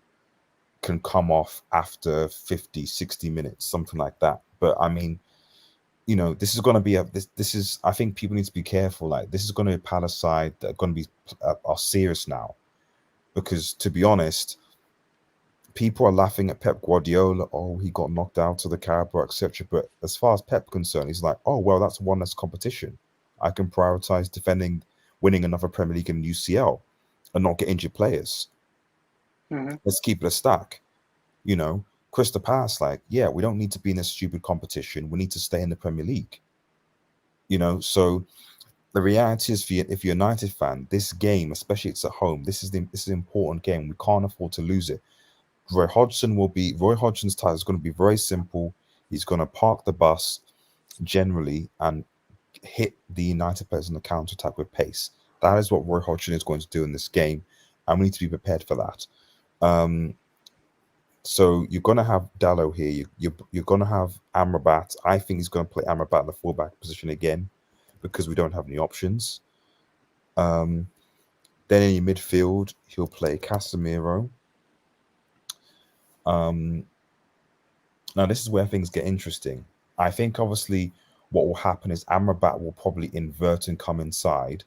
can come off after 50, 60 minutes, something like that. But I mean, this is going to be this is, I think people need to be careful. Like, this is going to be a Palace side that are going to be are serious now. Because to be honest, people are laughing at Pep Guardiola. Oh, he got knocked out of the Carabao, etc. But as far as Pep concerned, he's like, oh, well, that's one less competition. I can prioritize winning another Premier League and UCL and not get injured players. Let's keep it a stack. Crystal Palace, we don't need to be in a stupid competition. We need to stay in the Premier League. So the reality is, if you're a United fan, this game, especially it's at home, this is an important game. We can't afford to lose it. Roy Hodgson's tie is going to be very simple. He's going to park the bus generally and hit the United players on the counter attack with pace. That is what Roy Hodgson is going to do in this game, and we need to be prepared for that. So you're going to have Dallo here. You're going to have Amrabat. I think he's going to play Amrabat in the fullback position again because we don't have any options. Then in your midfield, he'll play Casemiro. Now, this is where things get interesting. I think obviously what will happen is Amrabat will probably invert and come inside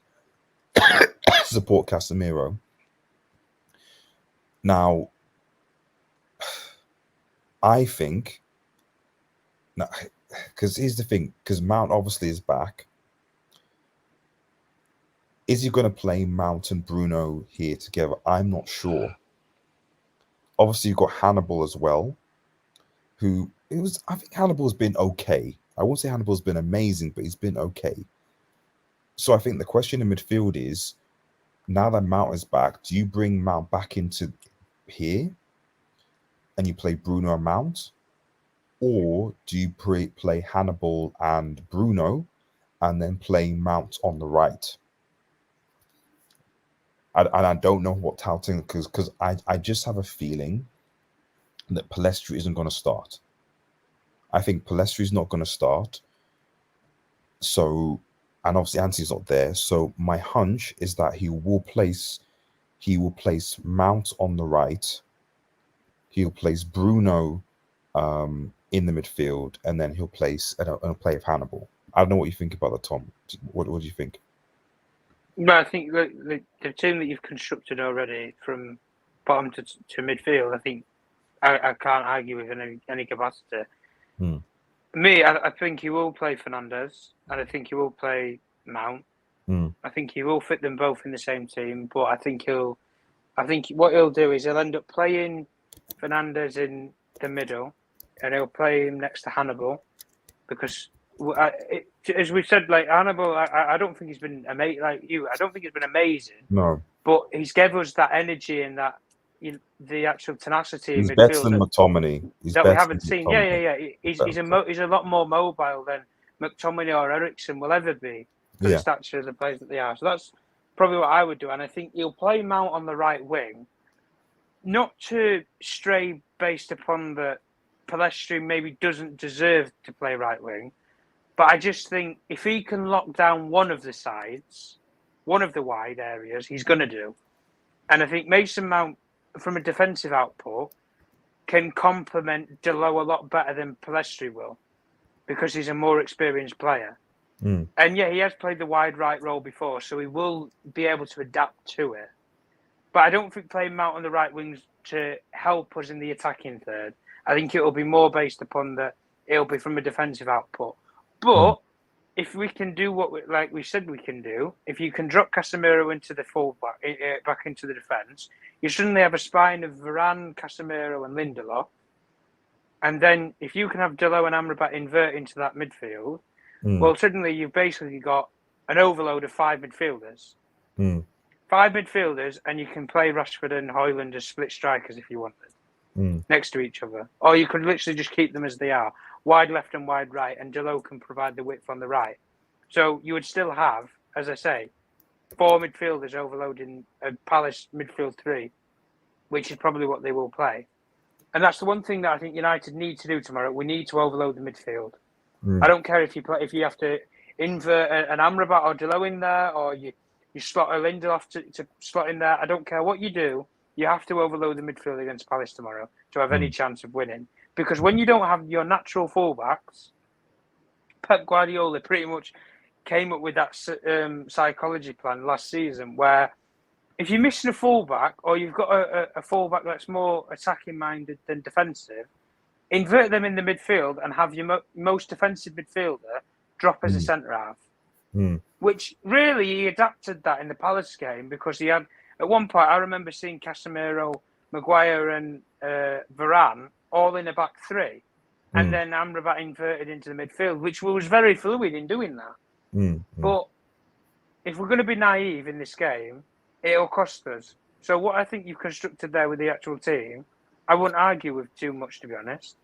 to support Casemiro. Now, I think, because here's the thing, because Mount obviously is back. Is he going to play Mount and Bruno here together? I'm not sure. Obviously, you've got Hannibal as well, I think Hannibal's been okay. I won't say Hannibal's been amazing, but he's been okay. So I think the question in midfield is, now that Mount is back, do you bring Mount back into here and you play Bruno and Mount? Or do you play Hannibal and Bruno and then play Mount on the right? And I don't know what touting, because I just have a feeling that Palestri isn't going to start. I think Palestri's not going to start. So, and obviously Antony's not there. So my hunch is that he will place Mount on the right. He'll place Bruno in the midfield, and then he'll place a play of Hannibal. I don't know what you think about that, Tom. What do you think? Well, I think the team that you've constructed already from bottom to midfield, I think I can't argue with any capacity. Me, I think he will play Fernandes, and I think he will play Mount. I think he will fit them both in the same team, but I think what he'll do is he'll end up playing Fernandes in the middle, and he'll play him next to Hannibal, because as we said, like Hannibal, I don't think he's been amazing. Like you, I don't think he's been amazing. No, but he's gave us that energy and that the actual tenacity. He's in better midfield than McTominay. that we haven't seen. Yeah. He's a lot more mobile than McTominay or Eriksen will ever be for the stature of the players that they are. So that's probably what I would do, and I think he'll play Mount on the right wing, not to stray based upon that Palestri maybe doesn't deserve to play right wing. But I just think if he can lock down one of the sides, one of the wide areas, he's going to do. And I think Mason Mount, from a defensive output, can complement Delo a lot better than Palestri will, because he's a more experienced player. And yeah, he has played the wide right role before, so he will be able to adapt to it. But I don't think playing Mount on the right wings to help us in the attacking third. I think it will be more based upon that it'll be from a defensive output. But if we can do what we said we can do, if you can drop Casemiro into the fullback, back into the defence, you suddenly have a spine of Varane, Casemiro, and Lindelof. And then if you can have Delo and Amrabat invert into that midfield, well, suddenly you've basically got an overload of 5 midfielders. 5 midfielders, and you can play Rashford and Højlund as split strikers if you wanted, next to each other. Or you could literally just keep them as they are. Wide left and wide right, and Delo can provide the width on the right. So you would still have, as I say, 4 midfielders overloading a Palace midfield 3, which is probably what they will play. And that's the one thing that I think United need to do tomorrow. We need to overload the midfield. I don't care if you have to invert an Amrabat or Delo in there, or you slot a Lindelof to slot in there. I don't care what you do. You have to overload the midfield against Palace tomorrow to have any chance of winning. Because when you don't have your natural fullbacks, Pep Guardiola pretty much came up with that psychology plan last season, where if you're missing a fullback, or you've got a fullback that's more attacking minded than defensive, invert them in the midfield and have your most defensive midfielder drop as a centre half. Which really he adapted that in the Palace game, because he had, at one point, I remember seeing Casemiro, Maguire, and Varane all in a back 3, and then Amrabat inverted into the midfield, which was very fluid in doing that. But if we're going to be naive in this game, it'll cost us. So what I think you've constructed there with the actual team, I wouldn't argue with too much, to be honest.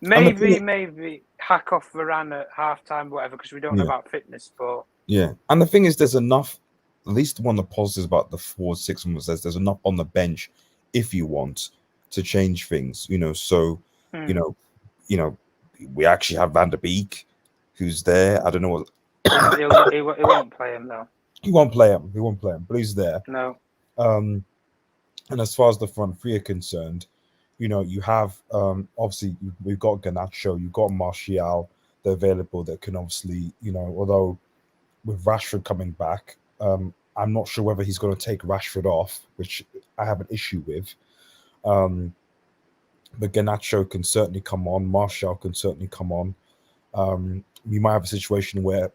Maybe hack off Varane at half-time, whatever, because we don't know about fitness. But and the thing is, there's enough. At least one of the positives about the 4-6 one says there's enough on the bench if you want to change things. So we actually have Van der Beek, who's there. I don't know what. he won't play him though. He won't play him. But he's there. No. And as far as the front 3 are concerned, you have obviously we've got Garnacho, you've got Martial, they're available that can obviously, although with Rashford coming back, I'm not sure whether he's going to take Rashford off, which I have an issue with. But Garnacho can certainly come on. Martial can certainly come on. You might have a situation where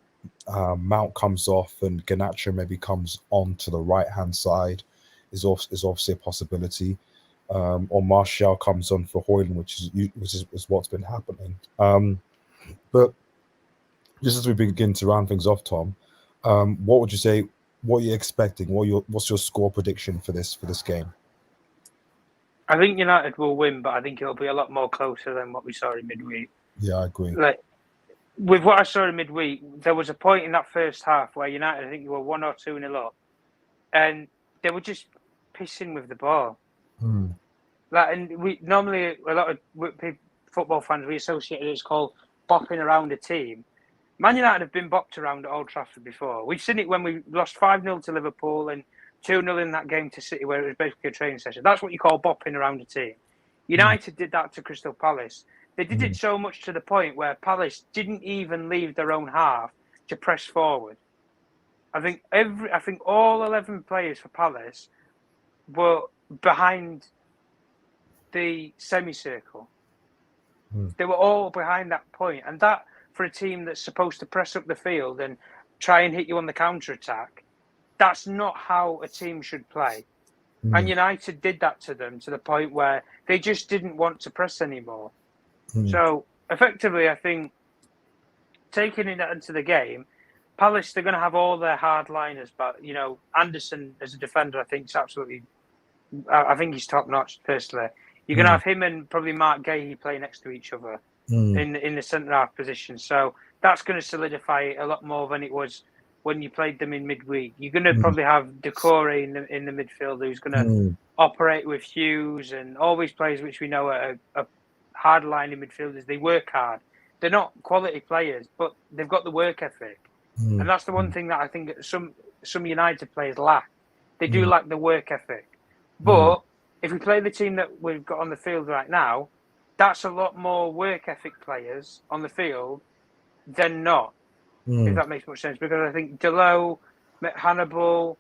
Mount comes off and Garnacho maybe comes on to the right-hand side is obviously a possibility. Or Martial comes on for Højlund, which is what's been happening. But just as we begin to round things off, Tom, what would you say? What are you expecting? What's your score prediction for this game? I think United will win, but I think it'll be a lot more closer than what we saw in midweek. Yeah, I agree. Like with what I saw in midweek, there was a point in that first half where United, I think, were 1 or 2-0 up, and they were just pissing with the ball. And we normally, a lot of football fans, we associate it as called bopping around a team. Man United have been bopped around at Old Trafford before. We've seen it when we lost 5-0 to Liverpool and 2-0 in that game to City, where it was basically a training session. That's what you call bopping around a team. United did that to Crystal Palace. They did it so much to the point where Palace didn't even leave their own half to press forward. I think all 11 players for Palace were behind the semicircle. They were all behind that point, and that, for a team that's supposed to press up the field and try and hit you on the counter-attack, that's not how a team should play. And United did that to them to the point where they just didn't want to press anymore. So, effectively, I think, taking it into the game, Palace, they're going to have all their hardliners, but, Anderson as a defender, I think, is absolutely... I think he's top-notch, personally. You're going to have him and probably Mark Gahey play next to each other in the centre-half position. So that's going to solidify it a lot more than it was when you played them in midweek. You're going to probably have Decore in the midfield who's going to operate with Hughes and all these players which we know are hard-lining midfielders. They work hard. They're not quality players, but they've got the work ethic. And that's the one thing that I think some United players lack. They do lack the work ethic. But if we play the team that we've got on the field right now, that's a lot more work ethic players on the field than not, if that makes much sense. Because I think Delo, Hannibal,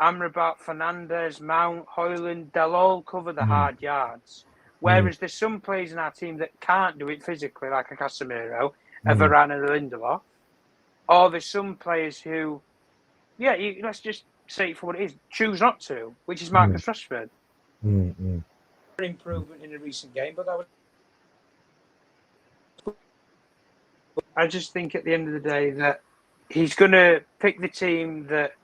Amrabat, Fernandez, Mount, Højlund, they'll all cover the hard yards. Whereas there's some players in our team that can't do it physically, like a Casemiro, a Varane and a Lindelof. Or there's some players who, let's just say it for what it is, choose not to, which is Marcus Rashford. Improvement in a recent game, but I just think at the end of the day that he's going to pick the team that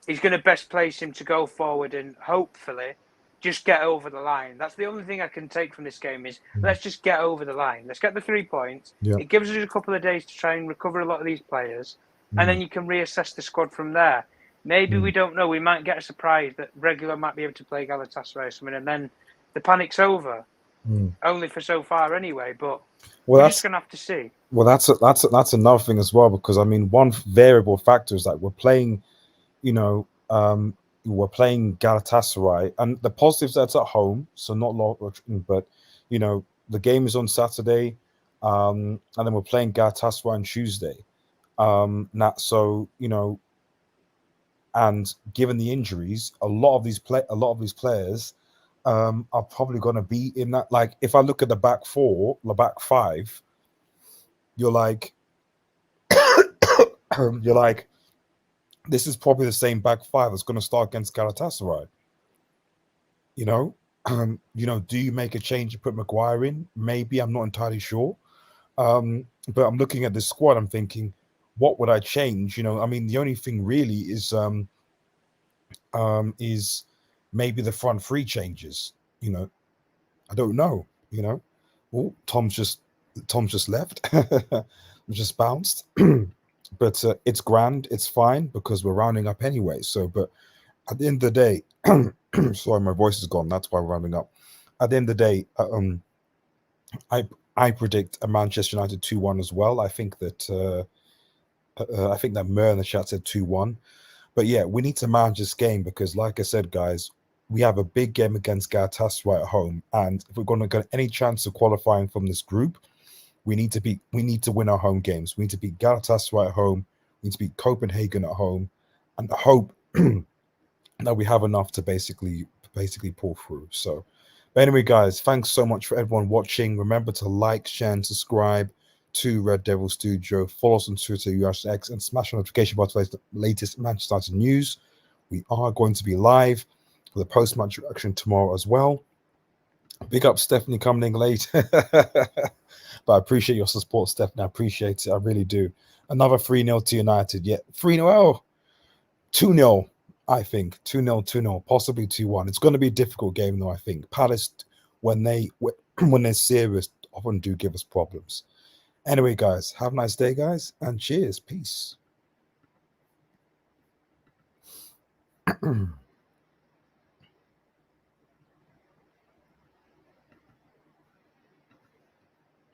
is going to best place him to go forward and hopefully just get over the line. That's the only thing I can take from this game is let's just get over the line. Let's get the 3 points. It gives us a couple of days to try and recover a lot of these players, and then you can reassess the squad from there. Maybe we don't know. We might get a surprise that Reguilon might be able to play Galatasaray or something, and then the panic's over. Only for so far, anyway. But we're just gonna have to see. Well, that's another thing as well, because I mean, one variable factor is that we're playing, we're playing Galatasaray, and the positives that's at home, so not long, but the game is on Saturday, and then we're playing Galatasaray on Tuesday. And given the injuries, a lot of these players are probably going to be in that. Like, if I look at the back four, the back five, you're like, this is probably the same back five that's going to start against Galatasaray. Do you make a change and put Maguire in? Maybe, I'm not entirely sure. But I'm looking at this squad, I'm thinking, what would I change? The only thing really is maybe the front three changes. I don't know. Oh, Tom's just left. Just bounced. But it's grand. It's fine because we're rounding up anyway. So, but at the end of the day, sorry, my voice is gone. That's why we're rounding up. At the end of the day, I predict a Manchester United 2-1 as well. I think that Mer in the chat said 2-1. But yeah, we need to manage this game because, like I said, guys, we have a big game against Galatasaray at home, and if we're going to get any chance of qualifying from this group, we need to win our home games. We need to beat Galatasaray at home. We need to beat Copenhagen at home, and hope that we have enough to basically pull through. So, but anyway, guys, thanks so much for everyone watching. Remember to like, share, and subscribe to Red Devil Studio. Follow us on Twitter, URX, and smash the notification button for the latest Manchester United news. We are going to be live for the post-match reaction tomorrow as well. Big up Stephanie coming in late. But I appreciate your support, Stephanie. I appreciate it. I really do. Another 3-0 to United. Yeah, 3-0. Oh, 2-0, I think. 2-0, 2-0, possibly 2-1. It's going to be a difficult game, though, I think. Palace, when they're serious, often do give us problems. Anyway, guys, have a nice day, guys, and cheers. Peace.